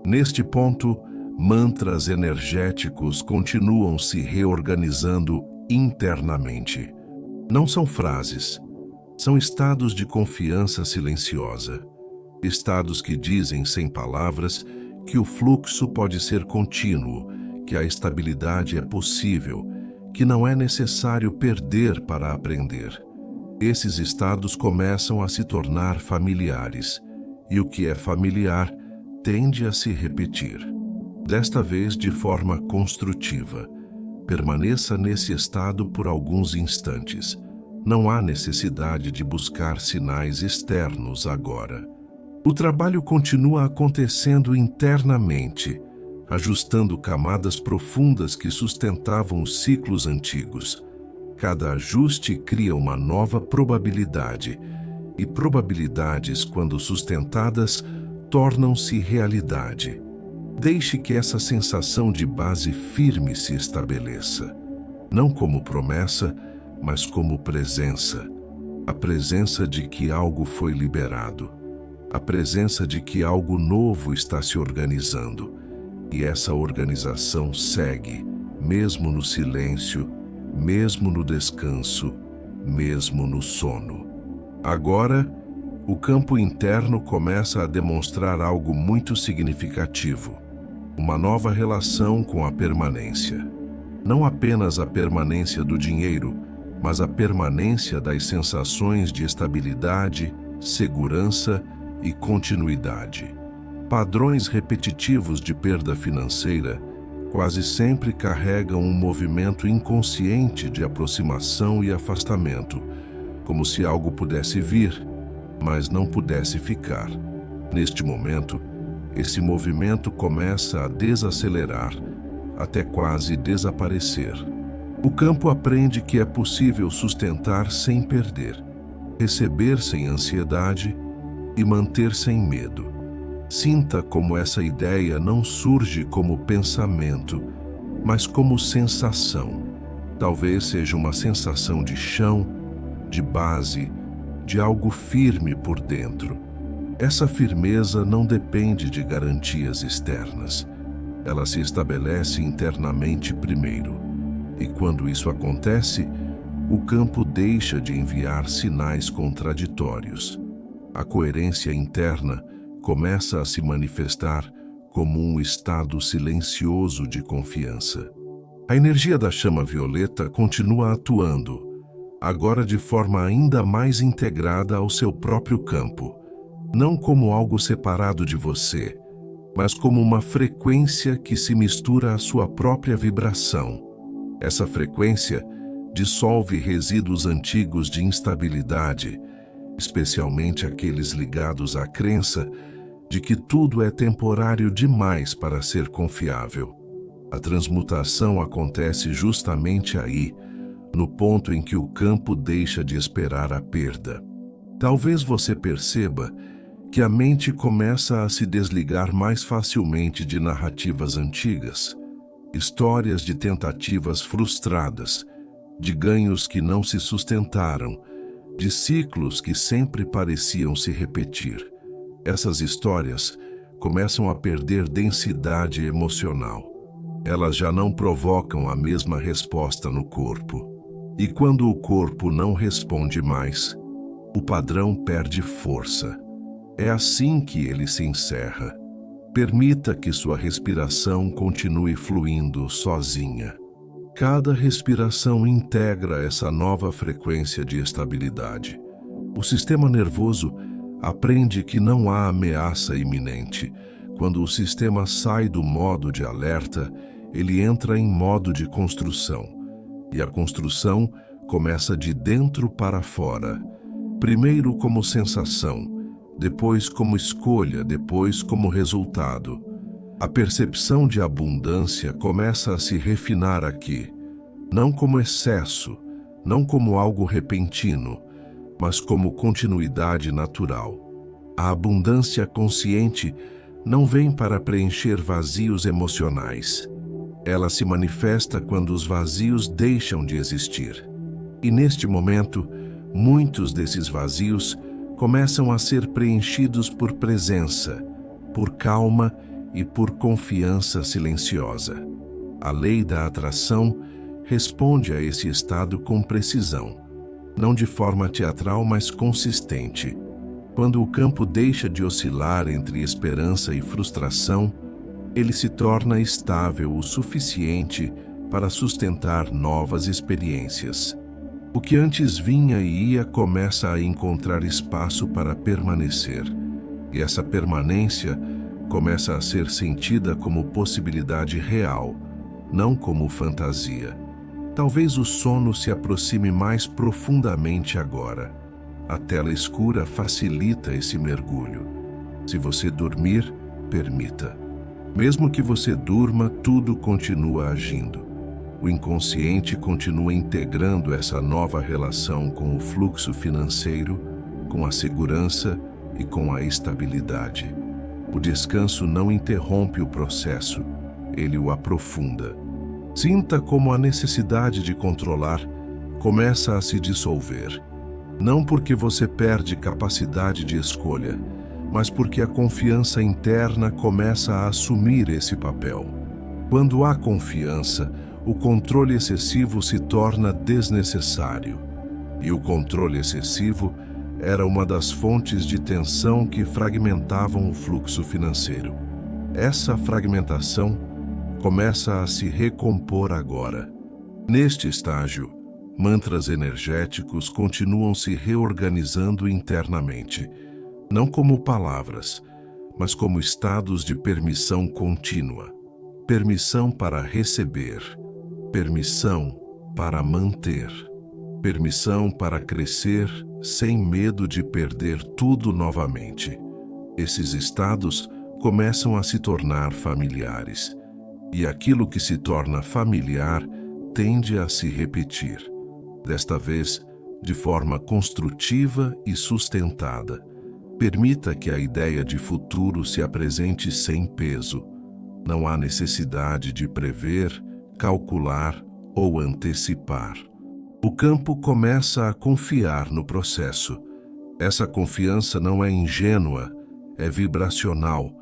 Neste ponto, mantras energéticos continuam se reorganizando internamente. Não são frases, são estados de confiança silenciosa. Estados que dizem sem palavras que o fluxo pode ser contínuo, que a estabilidade é possível, que não é necessário perder para aprender. Esses estados começam a se tornar familiares, e o que é familiar tende a se repetir. Desta vez de forma construtiva. Permaneça nesse estado por alguns instantes. Não há necessidade de buscar sinais externos agora. O trabalho continua acontecendo internamente, ajustando camadas profundas que sustentavam os ciclos antigos. Cada ajuste cria uma nova probabilidade, e probabilidades, quando sustentadas, tornam-se realidade. Deixe que essa sensação de base firme se estabeleça, não como promessa, mas como presença. A presença de que algo foi liberado, a presença de que algo novo está se organizando. E essa organização segue, mesmo no silêncio, mesmo no descanso, mesmo no sono. Agora, o campo interno começa a demonstrar algo muito significativo. Uma nova relação com a permanência. Não apenas a permanência do dinheiro, mas a permanência das sensações de estabilidade, segurança e continuidade. Padrões repetitivos de perda financeira quase sempre carregam um movimento inconsciente de aproximação e afastamento, como se algo pudesse vir, mas não pudesse ficar. Neste momento, esse movimento começa a desacelerar, até quase desaparecer. O campo aprende que é possível sustentar sem perder, receber sem ansiedade e manter sem medo. Sinta como essa ideia não surge como pensamento, mas como sensação. Talvez seja uma sensação de chão, de base, de algo firme por dentro. Essa firmeza não depende de garantias externas. Ela se estabelece internamente primeiro. E quando isso acontece, o campo deixa de enviar sinais contraditórios. A coerência interna começa a se manifestar como um estado silencioso de confiança. A energia da chama violeta continua atuando, agora de forma ainda mais integrada ao seu próprio campo, não como algo separado de você, mas como uma frequência que se mistura à sua própria vibração. Essa frequência dissolve resíduos antigos de instabilidade, especialmente aqueles ligados à crença de que tudo é temporário demais para ser confiável. A transmutação acontece justamente aí, no ponto em que o campo deixa de esperar a perda. Talvez você perceba que a mente começa a se desligar mais facilmente de narrativas antigas, histórias de tentativas frustradas, de ganhos que não se sustentaram, de ciclos que sempre pareciam se repetir. Essas histórias começam a perder densidade emocional. Elas já não provocam a mesma resposta no corpo. E quando o corpo não responde mais, o padrão perde força. É assim que ele se encerra. Permita que sua respiração continue fluindo sozinha. Cada respiração integra essa nova frequência de estabilidade. O sistema nervoso aprende que não há ameaça iminente. Quando o sistema sai do modo de alerta, ele entra em modo de construção. E a construção começa de dentro para fora. Primeiro como sensação, depois como escolha, depois como resultado. A percepção de abundância começa a se refinar aqui, não como excesso, não como algo repentino, mas como continuidade natural. A abundância consciente não vem para preencher vazios emocionais. Ela se manifesta quando os vazios deixam de existir. E neste momento, muitos desses vazios começam a ser preenchidos por presença, por calma e por confiança silenciosa. A lei da atração responde a esse estado com precisão, não de forma teatral, mas consistente. Quando o campo deixa de oscilar entre esperança e frustração, ele se torna estável o suficiente para sustentar novas experiências. O que antes vinha e ia começa a encontrar espaço para permanecer, e essa permanência começa a ser sentida como possibilidade real, não como fantasia. Talvez o sono se aproxime mais profundamente agora. A tela escura facilita esse mergulho. Se você dormir, permita. Mesmo que você durma, tudo continua agindo. O inconsciente continua integrando essa nova relação com o fluxo financeiro, com a segurança e com a estabilidade. O descanso não interrompe o processo, ele o aprofunda. Sinta como a necessidade de controlar começa a se dissolver. Não porque você perde capacidade de escolha, mas porque a confiança interna começa a assumir esse papel. Quando há confiança, o controle excessivo se torna desnecessário. E o controle excessivo era uma das fontes de tensão que fragmentavam o fluxo financeiro. Essa fragmentação começa a se recompor agora. Neste estágio, Mantras energéticos continuam se reorganizando internamente, não como palavras, mas como estados de permissão contínua. Permissão para receber, permissão para manter, permissão para crescer sem medo de perder tudo novamente. Esses estados começam a se tornar familiares, e aquilo que se torna familiar tende a se repetir, desta vez de forma construtiva e sustentada. Permita que a ideia de futuro se apresente sem peso. Não há necessidade de prever, calcular ou antecipar. O campo começa a confiar no processo. Essa confiança não é ingênua, é vibracional.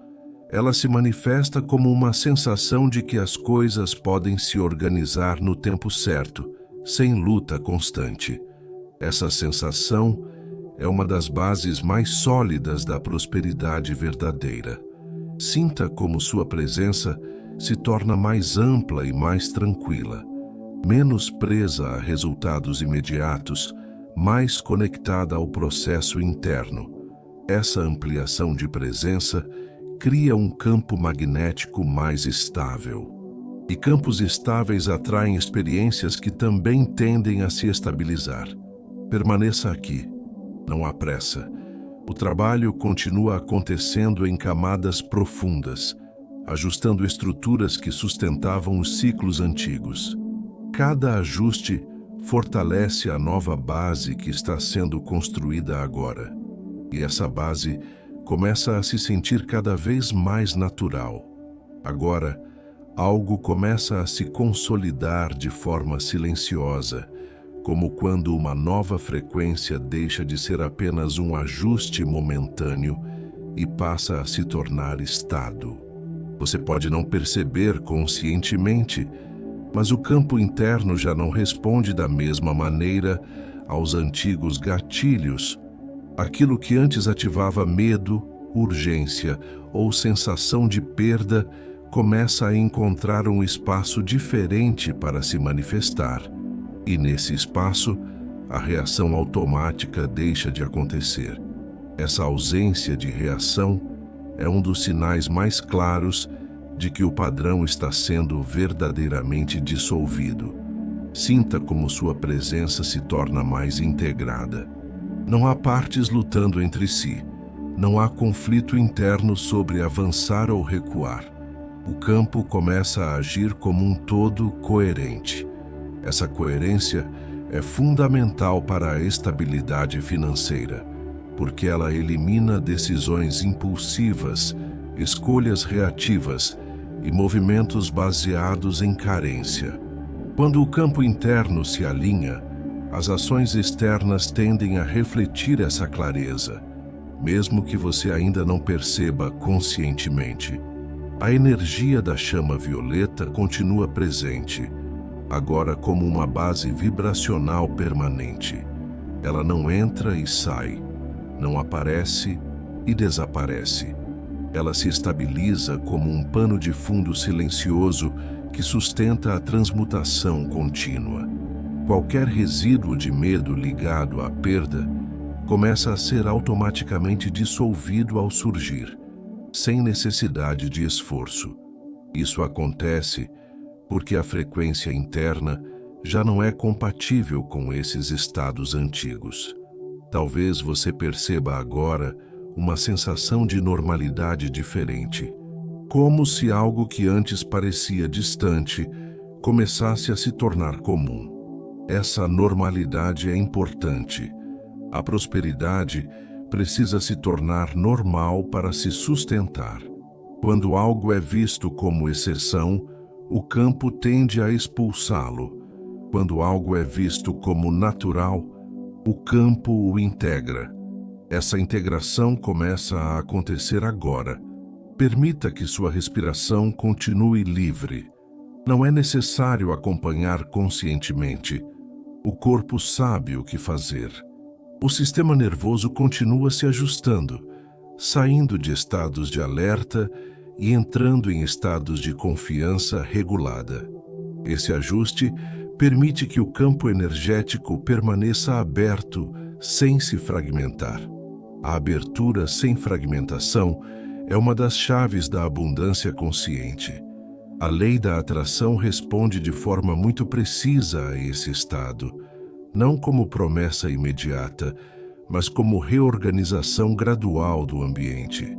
Ela se manifesta como uma sensação de que as coisas podem se organizar no tempo certo, sem luta constante. Essa sensação é uma das bases mais sólidas da prosperidade verdadeira. Sinta como sua presença se torna mais ampla e mais tranquila, menos presa a resultados imediatos, mais conectada ao processo interno. Essa ampliação de presença cria um campo magnético mais estável. E campos estáveis atraem experiências que também tendem a se estabilizar. Permaneça aqui. Não há pressa. O trabalho continua acontecendo em camadas profundas, ajustando estruturas que sustentavam os ciclos antigos. Cada ajuste fortalece a nova base que está sendo construída agora. E essa base começa a se sentir cada vez mais natural. Agora, algo começa a se consolidar de forma silenciosa, como quando uma nova frequência deixa de ser apenas um ajuste momentâneo e passa a se tornar estado. Você pode não perceber conscientemente, mas o campo interno já não responde da mesma maneira aos antigos gatilhos. Aquilo que antes ativava medo, urgência ou sensação de perda começa a encontrar um espaço diferente para se manifestar. E nesse espaço, a reação automática deixa de acontecer. Essa ausência de reação é um dos sinais mais claros de que o padrão está sendo verdadeiramente dissolvido. Sinta como sua presença se torna mais integrada. Não há partes lutando entre si. Não há conflito interno sobre avançar ou recuar. O campo começa a agir como um todo coerente. Essa coerência é fundamental para a estabilidade financeira, porque ela elimina decisões impulsivas, escolhas reativas e movimentos baseados em carência. Quando o campo interno se alinha, as ações externas tendem a refletir essa clareza, mesmo que você ainda não perceba conscientemente. A energia da chama violeta continua presente, agora como uma base vibracional permanente. Ela não entra e sai, não aparece e desaparece. Ela se estabiliza como um pano de fundo silencioso que sustenta a transmutação contínua. Qualquer resíduo de medo ligado à perda começa a ser automaticamente dissolvido ao surgir, sem necessidade de esforço. Isso acontece porque a frequência interna já não é compatível com esses estados antigos. Talvez você perceba agora uma sensação de normalidade diferente, como se algo que antes parecia distante começasse a se tornar comum. Essa normalidade é importante. A prosperidade precisa se tornar normal para se sustentar. Quando algo é visto como exceção, o campo tende a expulsá-lo. Quando algo é visto como natural, o campo o integra. Essa integração começa a acontecer agora. Permita que sua respiração continue livre. Não é necessário acompanhar conscientemente. O corpo sabe o que fazer. O sistema nervoso continua se ajustando, saindo de estados de alerta e entrando em estados de confiança regulada. Esse ajuste permite que o campo energético permaneça aberto sem se fragmentar. A abertura sem fragmentação é uma das chaves da abundância consciente. A lei da atração responde de forma muito precisa a esse estado, não como promessa imediata, mas como reorganização gradual do ambiente.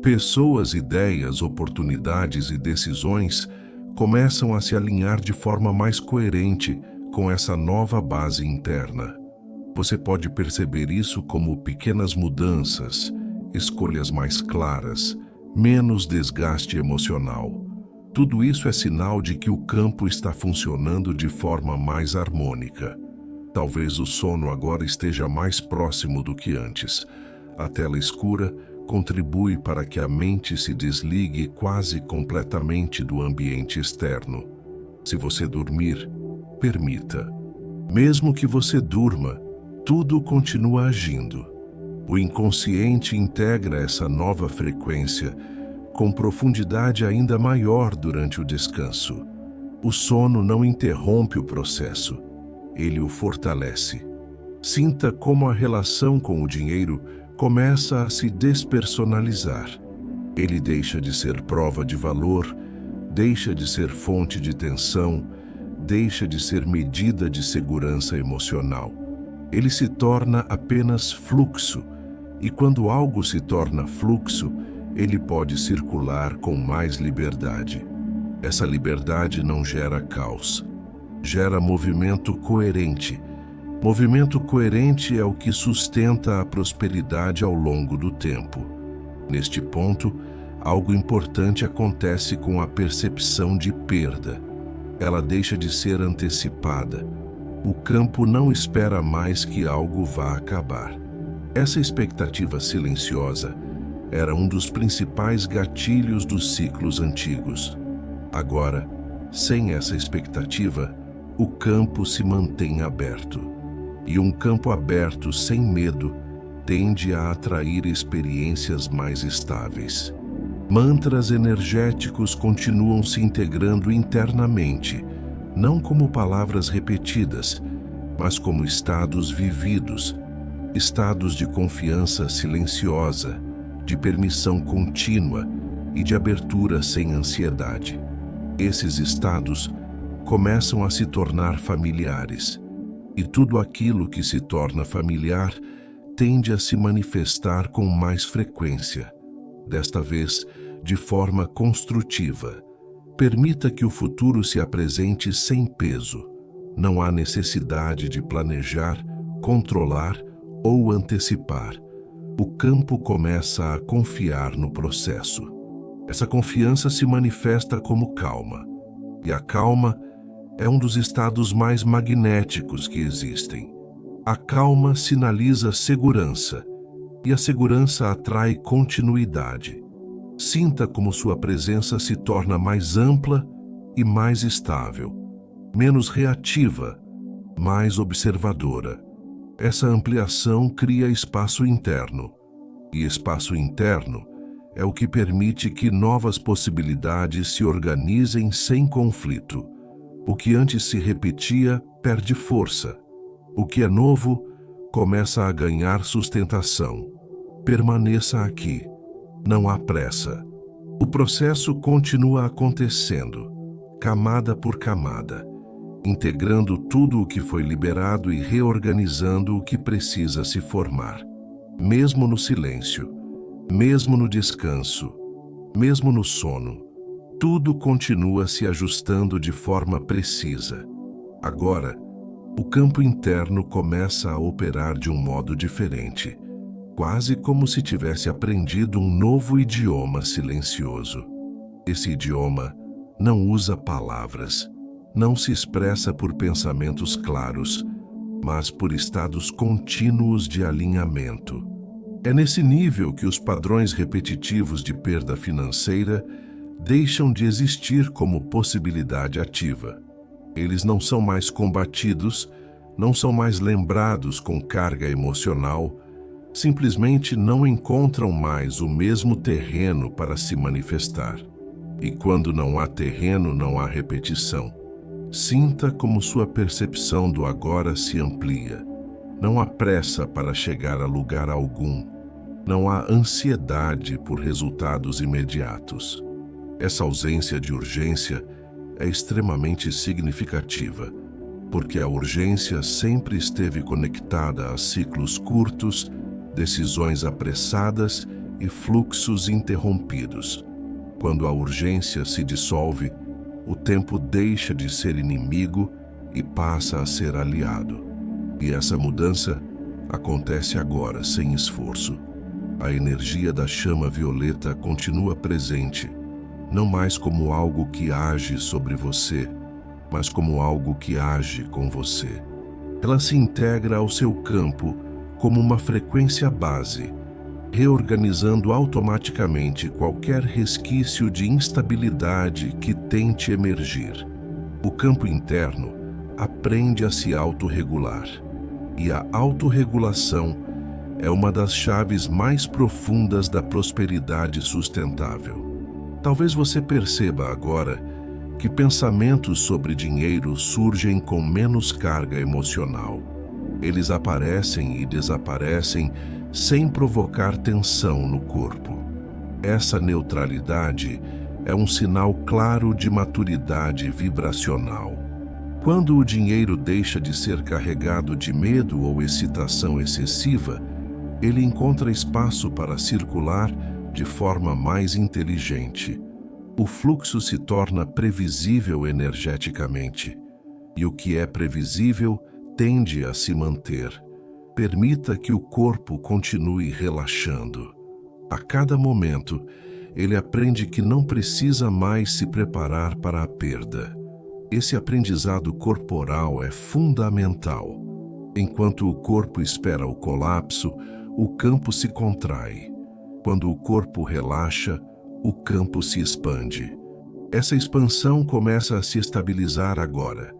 Pessoas, ideias, oportunidades e decisões começam a se alinhar de forma mais coerente com essa nova base interna. Você pode perceber isso como pequenas mudanças, escolhas mais claras, menos desgaste emocional. Tudo isso é sinal de que o campo está funcionando de forma mais harmônica. Talvez o sono agora esteja mais próximo do que antes. A tela escura contribui para que a mente se desligue quase completamente do ambiente externo. Se você dormir, permita. Mesmo que você durma, tudo continua agindo. O inconsciente integra essa nova frequência com profundidade ainda maior durante o descanso. O sono não interrompe o processo, ele o fortalece. Sinta como a relação com o dinheiro começa a se despersonalizar. Ele deixa de ser prova de valor, deixa de ser fonte de tensão, deixa de ser medida de segurança emocional. Ele se torna apenas fluxo, e quando algo se torna fluxo, ele pode circular com mais liberdade. Essa liberdade não gera caos, gera movimento coerente. Movimento coerente é o que sustenta a prosperidade ao longo do tempo. Neste ponto, algo importante acontece com a percepção de perda. Ela deixa de ser antecipada. O campo não espera mais que algo vá acabar. Essa expectativa silenciosa era um dos principais gatilhos dos ciclos antigos. Agora, sem essa expectativa, o campo se mantém aberto. E um campo aberto sem medo tende a atrair experiências mais estáveis. Mantras energéticos continuam se integrando internamente, não como palavras repetidas, mas como estados vividos, estados de confiança silenciosa, de permissão contínua e de abertura sem ansiedade. Esses estados começam a se tornar familiares, e tudo aquilo que se torna familiar tende a se manifestar com mais frequência, desta vez de forma construtiva. Permita que o futuro se apresente sem peso. Não há necessidade de planejar, controlar ou antecipar. O campo começa a confiar no processo. Essa confiança se manifesta como calma, e a calma é um dos estados mais magnéticos que existem. A calma sinaliza segurança, e a segurança atrai continuidade. Sinta como sua presença se torna mais ampla e mais estável, menos reativa, mais observadora. Essa ampliação cria espaço interno, e espaço interno é o que permite que novas possibilidades se organizem sem conflito. O que antes se repetia perde força. O que é novo começa a ganhar sustentação. Permaneça aqui. Não há pressa. O processo continua acontecendo, camada por camada, integrando tudo o que foi liberado e reorganizando o que precisa se formar. Mesmo no silêncio, mesmo no descanso, mesmo no sono, tudo continua se ajustando de forma precisa. Agora, o campo interno começa a operar de um modo diferente, quase como se tivesse aprendido um novo idioma silencioso. Esse idioma não usa palavras, não se expressa por pensamentos claros, mas por estados contínuos de alinhamento. É nesse nível que os padrões repetitivos de perda financeira deixam de existir como possibilidade ativa. Eles não são mais combatidos, não são mais lembrados com carga emocional, simplesmente não encontram mais o mesmo terreno para se manifestar. E quando não há terreno, não há repetição. Sinta como sua percepção do agora se amplia. Não há pressa para chegar a lugar algum. Não há ansiedade por resultados imediatos. Essa ausência de urgência é extremamente significativa, porque a urgência sempre esteve conectada a ciclos curtos, decisões apressadas e fluxos interrompidos. Quando a urgência se dissolve, o tempo deixa de ser inimigo e passa a ser aliado. E essa mudança acontece agora, sem esforço. A energia da chama violeta continua presente, não mais como algo que age sobre você, mas como algo que age com você. Ela se integra ao seu campo como uma frequência base, reorganizando automaticamente qualquer resquício de instabilidade que tente emergir. O campo interno aprende a se autorregular, e a autorregulação é uma das chaves mais profundas da prosperidade sustentável. Talvez você perceba agora que pensamentos sobre dinheiro surgem com menos carga emocional. Eles aparecem e desaparecem sem provocar tensão no corpo. Essa neutralidade é um sinal claro de maturidade vibracional. Quando o dinheiro deixa de ser carregado de medo ou excitação excessiva, ele encontra espaço para circular de forma mais inteligente. O fluxo se torna previsível energeticamente, e o que é previsível tende a se manter. Permita que o corpo continue relaxando. A cada momento, ele aprende que não precisa mais se preparar para a perda. Esse aprendizado corporal é fundamental. Enquanto o corpo espera o colapso, o campo se contrai. Quando o corpo relaxa, o campo se expande. Essa expansão começa a se estabilizar agora,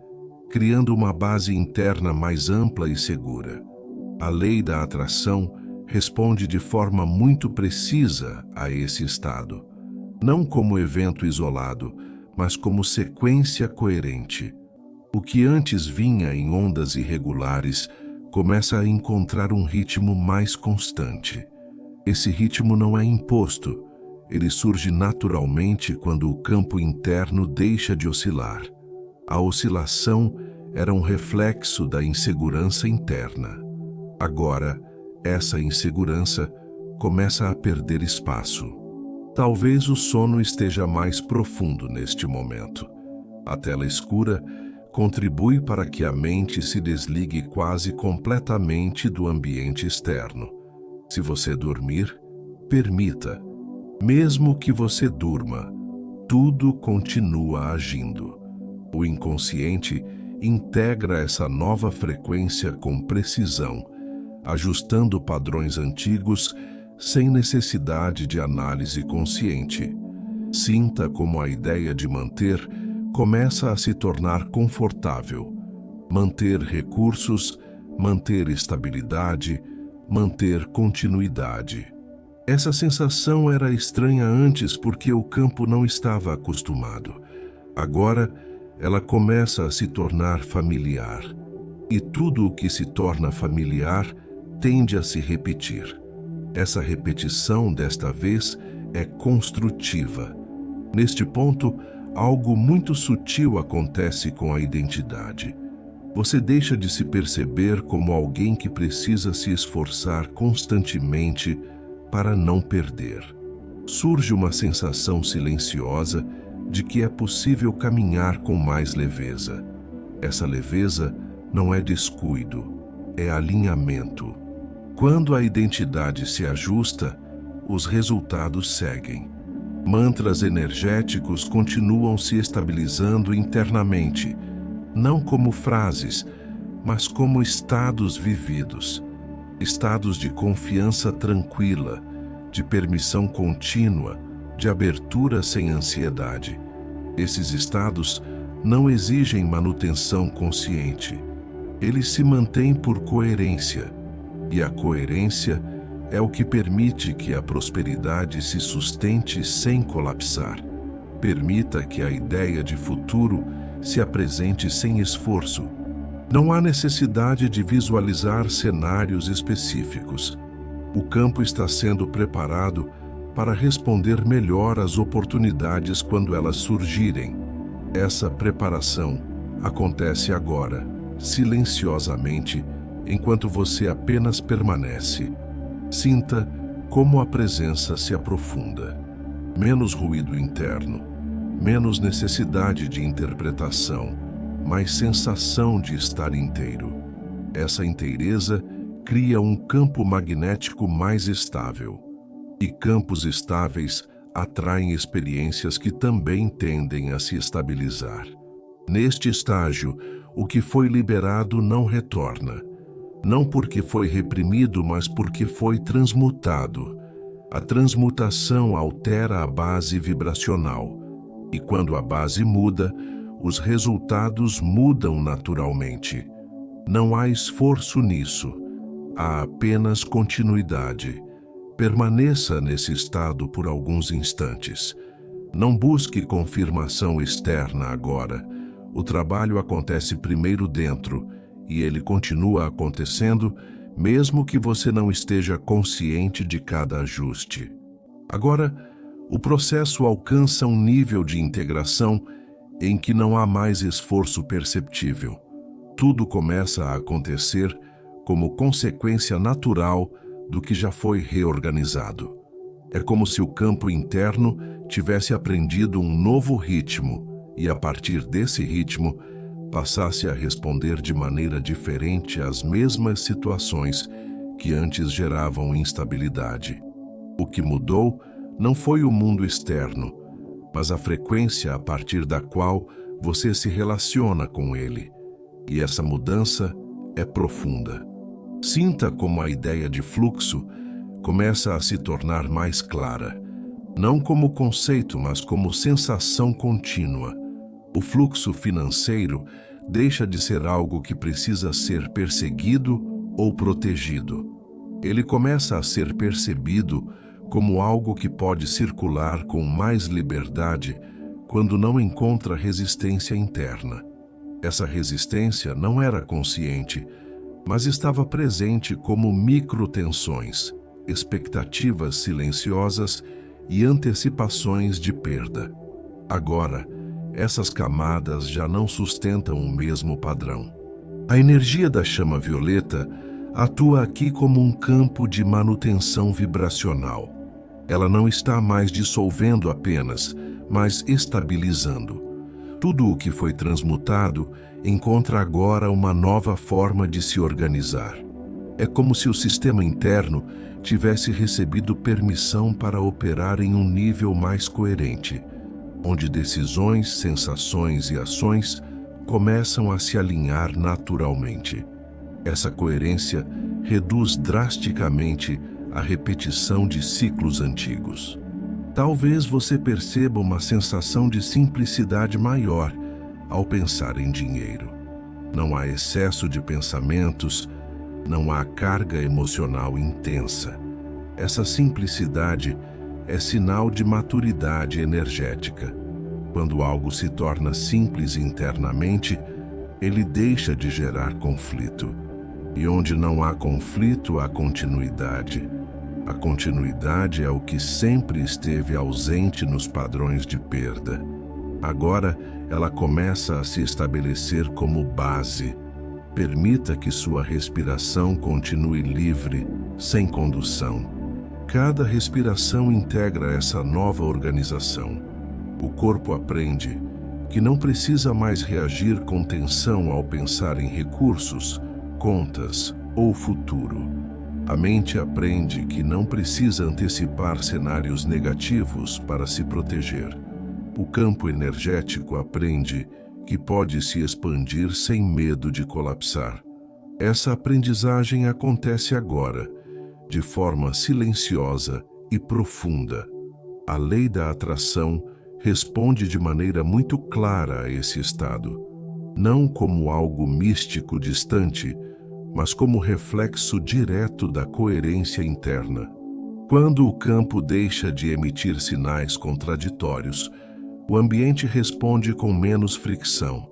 criando uma base interna mais ampla e segura. A lei da atração responde de forma muito precisa a esse estado, não como evento isolado, mas como sequência coerente. O que antes vinha em ondas irregulares começa a encontrar um ritmo mais constante. Esse ritmo não é imposto, ele surge naturalmente quando o campo interno deixa de oscilar. A oscilação era um reflexo da insegurança interna. Agora, essa insegurança começa a perder espaço. Talvez o sono esteja mais profundo neste momento. A tela escura contribui para que a mente se desligue quase completamente do ambiente externo. Se você dormir, permita. Mesmo que você durma, tudo continua agindo. O inconsciente integra essa nova frequência com precisão, ajustando padrões antigos sem necessidade de análise consciente. Sinta como a ideia de manter começa a se tornar confortável. Manter recursos, manter estabilidade, manter continuidade. Essa sensação era estranha antes porque o campo não estava acostumado. Agora, ela começa a se tornar familiar. E tudo o que se torna familiar tende a se repetir. Essa repetição, desta vez, é construtiva. Neste ponto, algo muito sutil acontece com a identidade. Você deixa de se perceber como alguém que precisa se esforçar constantemente para não perder. Surge uma sensação silenciosa de que é possível caminhar com mais leveza. Essa leveza não é descuido, é alinhamento. Quando a identidade se ajusta, os resultados seguem. Mantras energéticos continuam se estabilizando internamente, não como frases, mas como estados vividos. Estados de confiança tranquila, de permissão contínua, de abertura sem ansiedade. Esses estados não exigem manutenção consciente. Eles se mantêm por coerência, e a coerência é o que permite que a prosperidade se sustente sem colapsar. Permita que a ideia de futuro se apresente sem esforço. Não há necessidade de visualizar cenários específicos. O campo está sendo preparado para responder melhor às oportunidades quando elas surgirem. Essa preparação acontece agora, silenciosamente, enquanto você apenas permanece. Sinta como a presença se aprofunda. Menos ruído interno, menos necessidade de interpretação, mais sensação de estar inteiro. Essa inteireza cria um campo magnético mais estável. E campos estáveis atraem experiências que também tendem a se estabilizar. Neste estágio, o que foi liberado não retorna. Não porque foi reprimido, mas porque foi transmutado. A transmutação altera a base vibracional. E quando a base muda, os resultados mudam naturalmente. Não há esforço nisso. Há apenas continuidade. Permaneça nesse estado por alguns instantes. Não busque confirmação externa agora. O trabalho acontece primeiro dentro, e ele continua acontecendo, mesmo que você não esteja consciente de cada ajuste. Agora, o processo alcança um nível de integração em que não há mais esforço perceptível. Tudo começa a acontecer como consequência natural do que já foi reorganizado. É como se o campo interno tivesse aprendido um novo ritmo e, a partir desse ritmo, passasse a responder de maneira diferente às mesmas situações que antes geravam instabilidade. O que mudou não foi o mundo externo, mas a frequência a partir da qual você se relaciona com ele. E essa mudança é profunda. Sinta como a ideia de fluxo começa a se tornar mais clara, não como conceito, mas como sensação contínua. O fluxo financeiro deixa de ser algo que precisa ser perseguido ou protegido. Ele começa a ser percebido como algo que pode circular com mais liberdade quando não encontra resistência interna. Essa resistência não era consciente, mas estava presente como microtensões, expectativas silenciosas e antecipações de perda. Agora, essas camadas já não sustentam o mesmo padrão. A energia da chama violeta atua aqui como um campo de manutenção vibracional. Ela não está mais dissolvendo apenas, mas estabilizando. Tudo o que foi transmutado encontra agora uma nova forma de se organizar. É como se o sistema interno tivesse recebido permissão para operar em um nível mais coerente, onde decisões, sensações e ações começam a se alinhar naturalmente. Essa coerência reduz drasticamente a repetição de ciclos antigos. Talvez você perceba uma sensação de simplicidade maior ao pensar em dinheiro. Não há excesso de pensamentos, não há carga emocional intensa. Essa simplicidade é sinal de maturidade energética. Quando algo se torna simples internamente, ele deixa de gerar conflito. E onde não há conflito, há continuidade. A continuidade é o que sempre esteve ausente nos padrões de perda. Agora, ela começa a se estabelecer como base. Permita que sua respiração continue livre, sem condução. Cada respiração integra essa nova organização. O corpo aprende que não precisa mais reagir com tensão ao pensar em recursos, contas ou futuro. A mente aprende que não precisa antecipar cenários negativos para se proteger. O campo energético aprende que pode se expandir sem medo de colapsar. Essa aprendizagem acontece agora, de forma silenciosa e profunda. A lei da atração responde de maneira muito clara a esse estado, não como algo místico distante, mas como reflexo direto da coerência interna. Quando o campo deixa de emitir sinais contraditórios, O ambiente responde com menos fricção.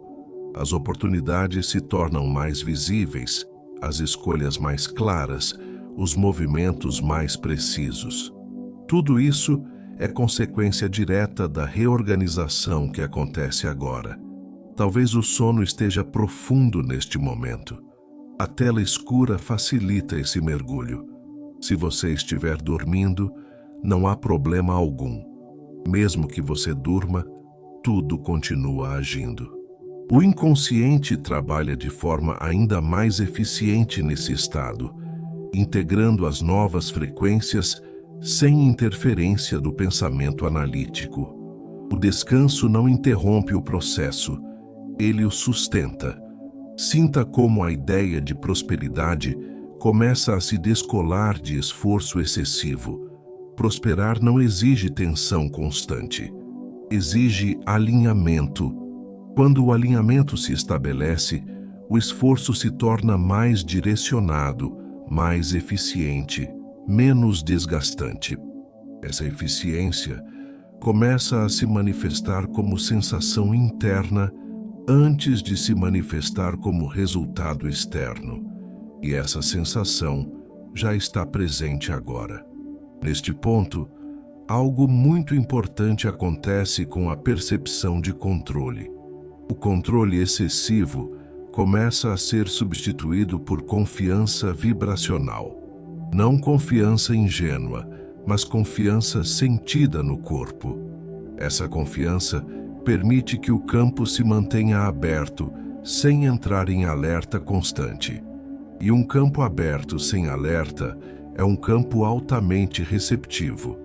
As oportunidades se tornam mais visíveis, as escolhas mais claras, os movimentos mais precisos. Tudo isso é consequência direta da reorganização que acontece agora. Talvez o sono esteja profundo neste momento. A tela escura facilita esse mergulho. Se você estiver dormindo, não há problema algum. Mesmo que você durma, tudo continua agindo. O inconsciente trabalha de forma ainda mais eficiente nesse estado, integrando as novas frequências sem interferência do pensamento analítico. O descanso não interrompe o processo, ele o sustenta. Sinta como a ideia de prosperidade começa a se descolar de esforço excessivo. Prosperar não exige tensão constante, exige alinhamento. Quando o alinhamento se estabelece, o esforço se torna mais direcionado, mais eficiente, menos desgastante. Essa eficiência começa a se manifestar como sensação interna antes de se manifestar como resultado externo. E essa sensação já está presente agora. Neste ponto, algo muito importante acontece com a percepção de controle. O controle excessivo começa a ser substituído por confiança vibracional. Não confiança ingênua, mas confiança sentida no corpo. Essa confiança permite que o campo se mantenha aberto, sem entrar em alerta constante. E um campo aberto sem alerta é um campo altamente receptivo.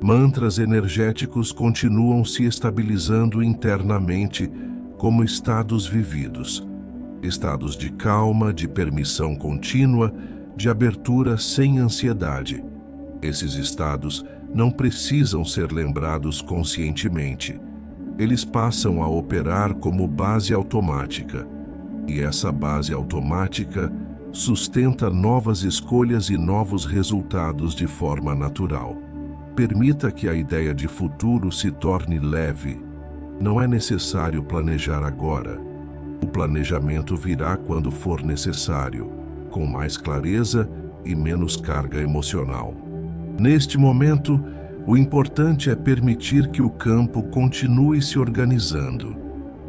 Mantras energéticos continuam se estabilizando internamente como estados vividos. Estados de calma, de permissão contínua, de abertura sem ansiedade. Esses estados não precisam ser lembrados conscientemente. Eles passam a operar como base automática. E essa base automática sustenta novas escolhas e novos resultados de forma natural. Permita que a ideia de futuro se torne leve. Não é necessário planejar agora. O planejamento virá quando for necessário, com mais clareza e menos carga emocional. Neste momento, o importante é permitir que o campo continue se organizando.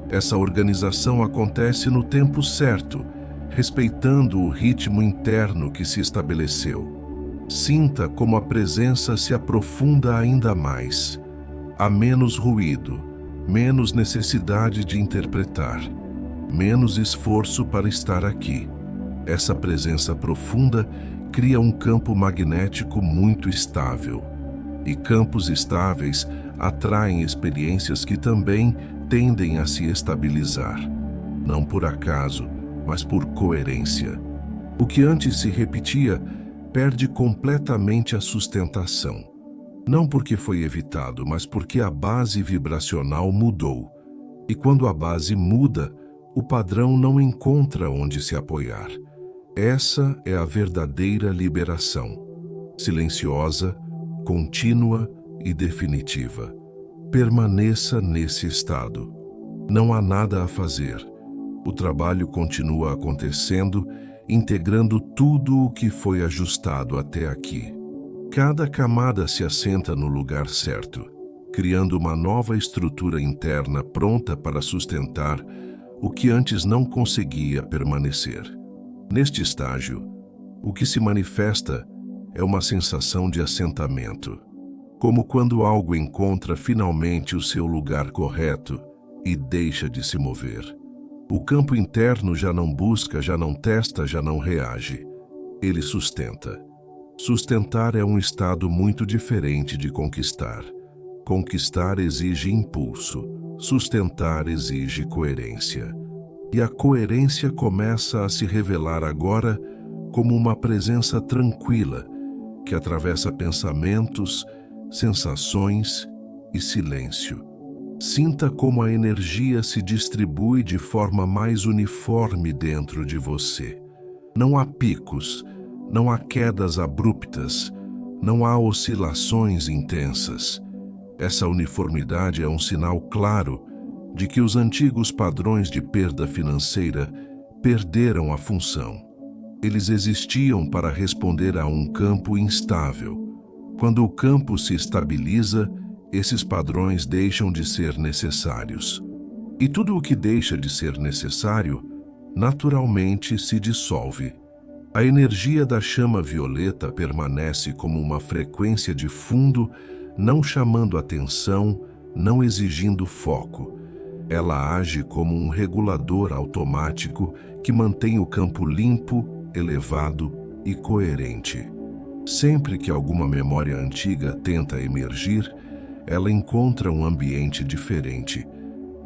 Essa organização acontece no tempo certo, respeitando o ritmo interno que se estabeleceu. Sinta como a presença se aprofunda ainda mais. Há menos ruído, menos necessidade de interpretar, menos esforço para estar aqui. Essa presença profunda cria um campo magnético muito estável. E campos estáveis atraem experiências que também tendem a se estabilizar. Não por acaso, mas por coerência. O que antes se repetia perde completamente a sustentação. Não porque foi evitado, mas porque a base vibracional mudou. E quando a base muda, o padrão não encontra onde se apoiar. Essa é a verdadeira liberação. Silenciosa, contínua e definitiva. Permaneça nesse estado. Não há nada a fazer. O trabalho continua acontecendo, integrando tudo o que foi ajustado até aqui. Cada camada se assenta no lugar certo, criando uma nova estrutura interna pronta para sustentar o que antes não conseguia permanecer. Neste estágio, o que se manifesta é uma sensação de assentamento, como quando algo encontra finalmente o seu lugar correto e deixa de se mover. O campo interno já não busca, já não testa, já não reage. Ele sustenta. Sustentar é um estado muito diferente de conquistar. Conquistar exige impulso, sustentar exige coerência. E a coerência começa a se revelar agora como uma presença tranquila que atravessa pensamentos, sensações e silêncio. Sinta como a energia se distribui de forma mais uniforme dentro de você. Não há picos, não há quedas abruptas, não há oscilações intensas. Essa uniformidade é um sinal claro de que os antigos padrões de perda financeira perderam a função. Eles existiam para responder a um campo instável. Quando o campo se estabiliza, esses padrões deixam de ser necessários. E tudo o que deixa de ser necessário, naturalmente se dissolve. A energia da chama violeta permanece como uma frequência de fundo, não chamando atenção, não exigindo foco. Ela age como um regulador automático que mantém o campo limpo, elevado e coerente. Sempre que alguma memória antiga tenta emergir, ela encontra um ambiente diferente.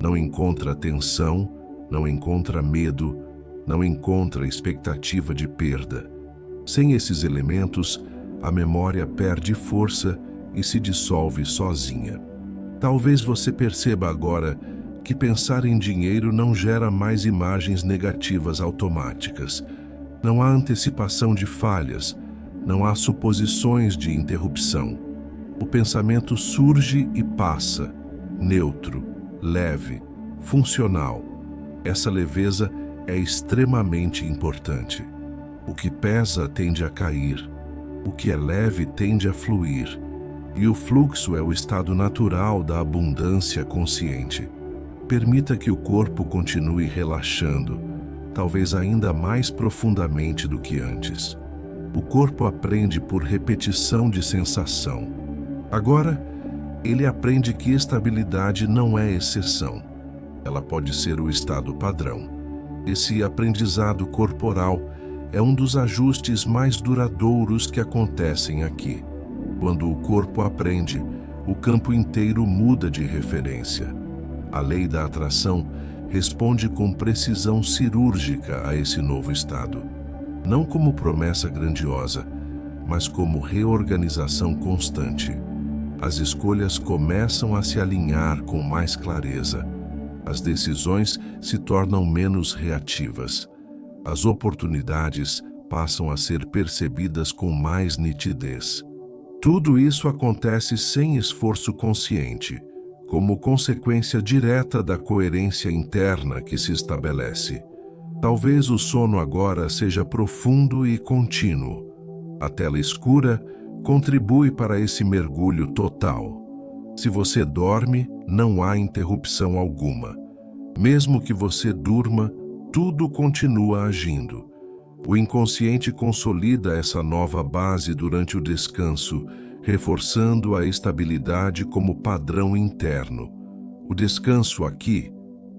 Não encontra tensão, não encontra medo, não encontra expectativa de perda. Sem esses elementos, a memória perde força e se dissolve sozinha. Talvez você perceba agora que pensar em dinheiro não gera mais imagens negativas automáticas. Não há antecipação de falhas, não há suposições de interrupção. O pensamento surge e passa, neutro, leve, funcional. Essa leveza é extremamente importante. O que pesa tende a cair, o que é leve tende a fluir, e o fluxo é o estado natural da abundância consciente. Permita que o corpo continue relaxando, talvez ainda mais profundamente do que antes. O corpo aprende por repetição de sensação. Agora, ele aprende que estabilidade não é exceção. Ela pode ser o estado padrão. Esse aprendizado corporal é um dos ajustes mais duradouros que acontecem aqui. Quando o corpo aprende, o campo inteiro muda de referência. A lei da atração responde com precisão cirúrgica a esse novo estado. Não como promessa grandiosa, mas como reorganização constante. As escolhas começam a se alinhar com mais clareza. As decisões se tornam menos reativas. As oportunidades passam a ser percebidas com mais nitidez. Tudo isso acontece sem esforço consciente, como consequência direta da coerência interna que se estabelece. Talvez o sono agora seja profundo e contínuo. A tela escura contribui para esse mergulho total. Se você dorme, não há interrupção alguma. Mesmo que você durma, tudo continua agindo. O inconsciente consolida essa nova base durante o descanso, reforçando a estabilidade como padrão interno. O descanso aqui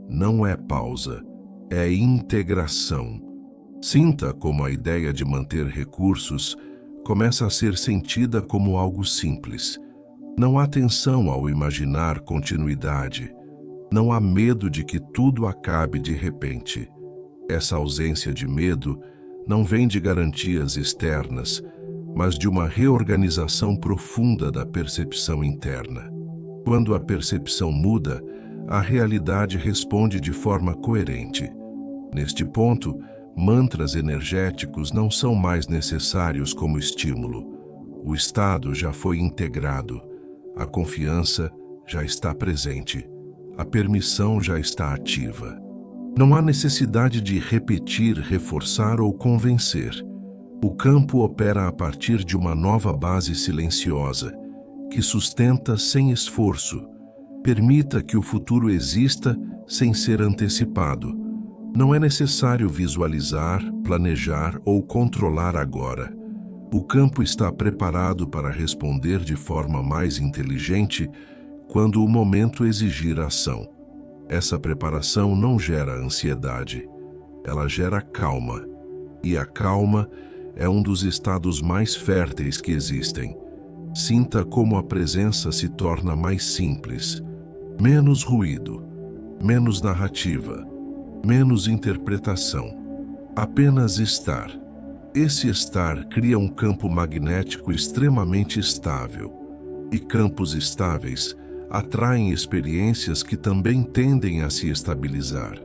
não é pausa, é integração. Sinta como a ideia de manter recursos começa a ser sentida como algo simples. Não há tensão ao imaginar continuidade. Não há medo de que tudo acabe de repente. Essa ausência de medo não vem de garantias externas, mas de uma reorganização profunda da percepção interna. Quando a percepção muda, a realidade responde de forma coerente. Neste ponto, mantras energéticos não são mais necessários como estímulo. O estado já foi integrado. A confiança já está presente. A permissão já está ativa. Não há necessidade de repetir, reforçar ou convencer. O campo opera a partir de uma nova base silenciosa, que sustenta sem esforço. Permita que o futuro exista sem ser antecipado. Não é necessário visualizar, planejar ou controlar agora. O campo está preparado para responder de forma mais inteligente quando o momento exigir ação. Essa preparação não gera ansiedade, ela gera calma. E a calma é um dos estados mais férteis que existem. Sinta como a presença se torna mais simples. Menos ruído, menos narrativa, menos interpretação. Apenas estar. Esse estar cria um campo magnético extremamente estável. E campos estáveis atraem experiências que também tendem a se estabilizar.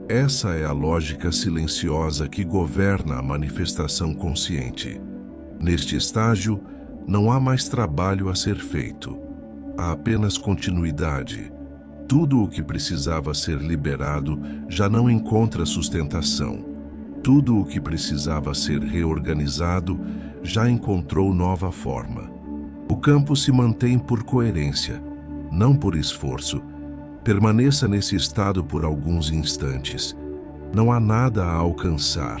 Essa é a lógica silenciosa que governa a manifestação consciente. Neste estágio, não há mais trabalho a ser feito. há apenas continuidade. Tudo o que precisava ser liberado já não encontra sustentação. Tudo o que precisava ser reorganizado já encontrou nova forma. O campo se mantém por coerência, não por esforço. Permaneça nesse estado por alguns instantes. Não há nada a alcançar.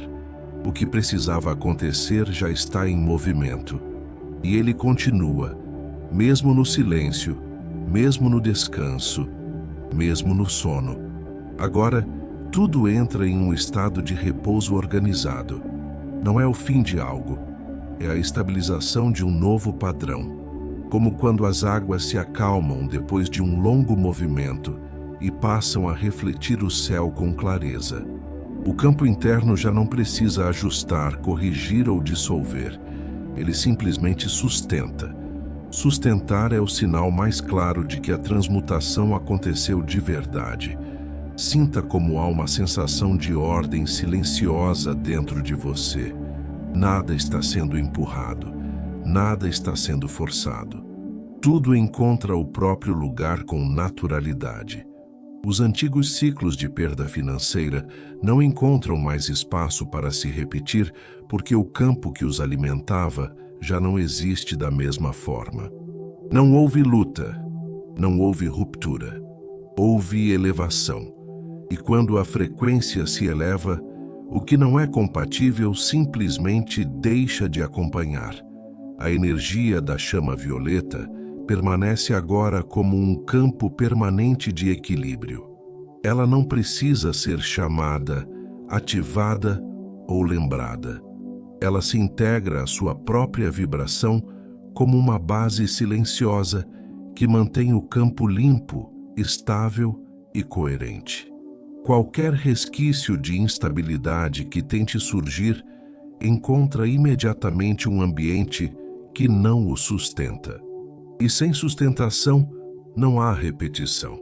O que precisava acontecer já está em movimento. E ele continua, mesmo no silêncio, mesmo no descanso, mesmo no sono. Agora, tudo entra em um estado de repouso organizado. Não é o fim de algo, é a estabilização de um novo padrão. Como quando as águas se acalmam depois de um longo movimento e passam a refletir o céu com clareza. O campo interno já não precisa ajustar, corrigir ou dissolver. Ele simplesmente sustenta. Sustentar é o sinal mais claro de que a transmutação aconteceu de verdade. Sinta como há uma sensação de ordem silenciosa dentro de você. Nada está sendo empurrado, nada está sendo forçado. Tudo encontra o próprio lugar com naturalidade. Os antigos ciclos de perda financeira não encontram mais espaço para se repetir porque o campo que os alimentava já não existe da mesma forma. Não houve luta, não houve ruptura, houve elevação. E quando a frequência se eleva, o que não é compatível simplesmente deixa de acompanhar. A energia da chama violeta permanece agora como um campo permanente de equilíbrio. Ela não precisa ser chamada, ativada ou lembrada. Ela se integra à sua própria vibração como uma base silenciosa que mantém o campo limpo, estável e coerente. Qualquer resquício de instabilidade que tente surgir encontra imediatamente um ambiente que não o sustenta. E sem sustentação, não há repetição.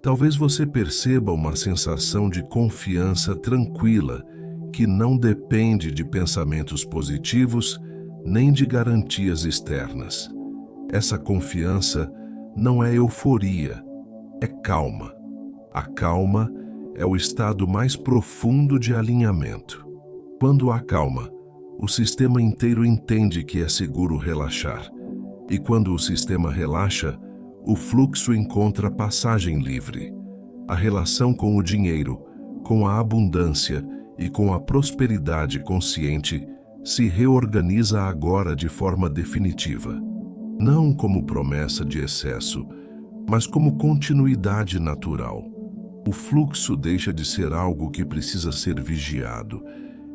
Talvez você perceba uma sensação de confiança tranquila que não depende de pensamentos positivos nem de garantias externas. Essa confiança não é euforia, é calma. A calma é o estado mais profundo de alinhamento. Quando há calma, o sistema inteiro entende que é seguro relaxar. E quando o sistema relaxa, o fluxo encontra passagem livre. A relação com o dinheiro, com a abundância e com a prosperidade consciente se reorganiza agora de forma definitiva. Não como promessa de excesso, mas como continuidade natural. O fluxo deixa de ser algo que precisa ser vigiado.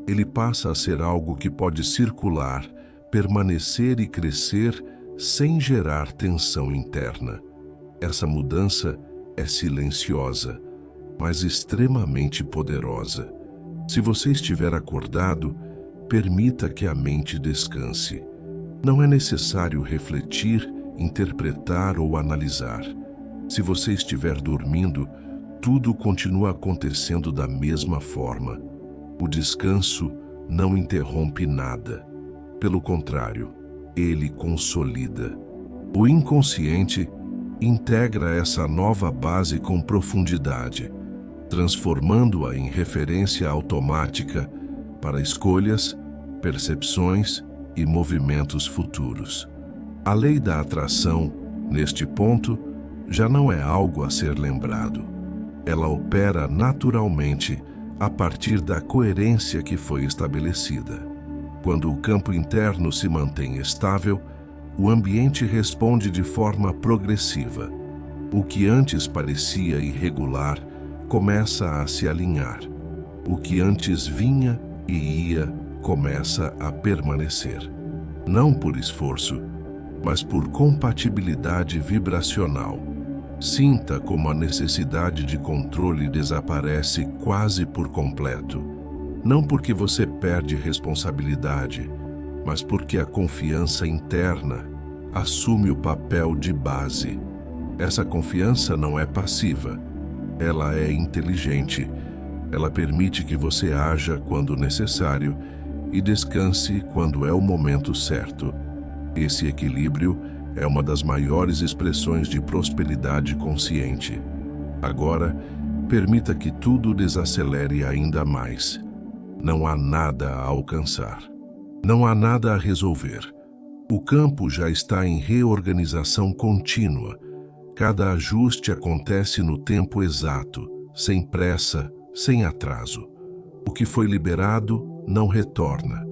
Ele passa a ser algo que pode circular, permanecer e crescer sem gerar tensão interna. Essa mudança é silenciosa, mas extremamente poderosa. Se você estiver acordado, permita que a mente descanse. Não é necessário refletir, interpretar ou analisar. Se você estiver dormindo, tudo continua acontecendo da mesma forma. O descanso não interrompe nada. Pelo contrário, ele consolida. O inconsciente integra essa nova base com profundidade, transformando-a em referência automática para escolhas, percepções e movimentos futuros. A lei da atração, neste ponto, já não é algo a ser lembrado. Ela opera naturalmente a partir da coerência que foi estabelecida. Quando o campo interno se mantém estável, o ambiente responde de forma progressiva. O que antes parecia irregular começa a se alinhar. O que antes vinha e ia começa a permanecer. Não por esforço, mas por compatibilidade vibracional. Sinta como a necessidade de controle desaparece quase por completo. Não porque você perde responsabilidade, mas porque a confiança interna assume o papel de base. Essa confiança não é passiva, ela é inteligente. Ela permite que você haja quando necessário e descanse quando é o momento certo. Esse equilíbrio é uma das maiores expressões de prosperidade consciente. Agora, permita que tudo desacelere ainda mais. Não há nada a alcançar. Não há nada a resolver. O campo já está em reorganização contínua. Cada ajuste acontece no tempo exato, sem pressa, sem atraso. O que foi liberado não retorna.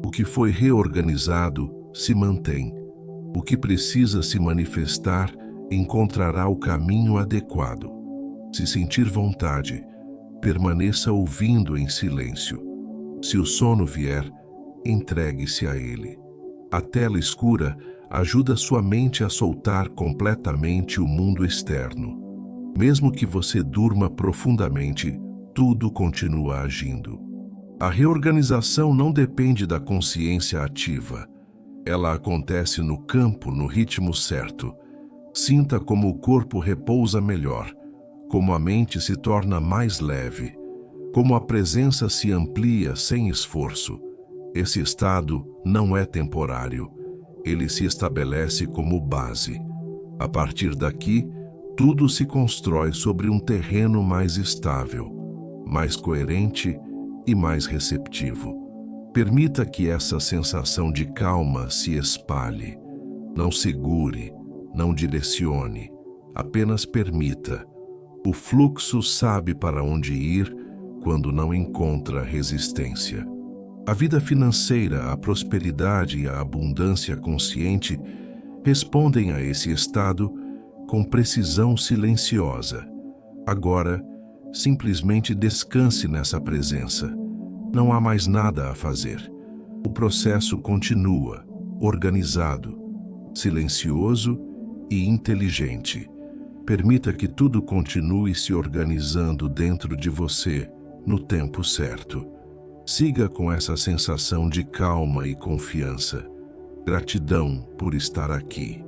O que foi reorganizado se mantém. O que precisa se manifestar encontrará o caminho adequado. Se sentir vontade, permaneça ouvindo em silêncio. Se o sono vier, entregue-se a ele. A tela escura ajuda sua mente a soltar completamente o mundo externo. Mesmo que você durma profundamente, tudo continua agindo. A reorganização não depende da consciência ativa. Ela acontece no campo, no ritmo certo. Sinta como o corpo repousa melhor, como a mente se torna mais leve, como a presença se amplia sem esforço. Esse estado não é temporário. Ele se estabelece como base. A partir daqui, tudo se constrói sobre um terreno mais estável, mais coerente e mais receptivo. Permita que essa sensação de calma se espalhe. Não segure, não direcione, apenas permita. O fluxo sabe para onde ir quando não encontra resistência. A vida financeira, a prosperidade e a abundância consciente respondem a esse estado com precisão silenciosa. Agora, simplesmente descanse nessa presença. Não há mais nada a fazer. O processo continua, organizado, silencioso e inteligente. Permita que tudo continue se organizando dentro de você, no tempo certo. Siga com essa sensação de calma e confiança. Gratidão por estar aqui.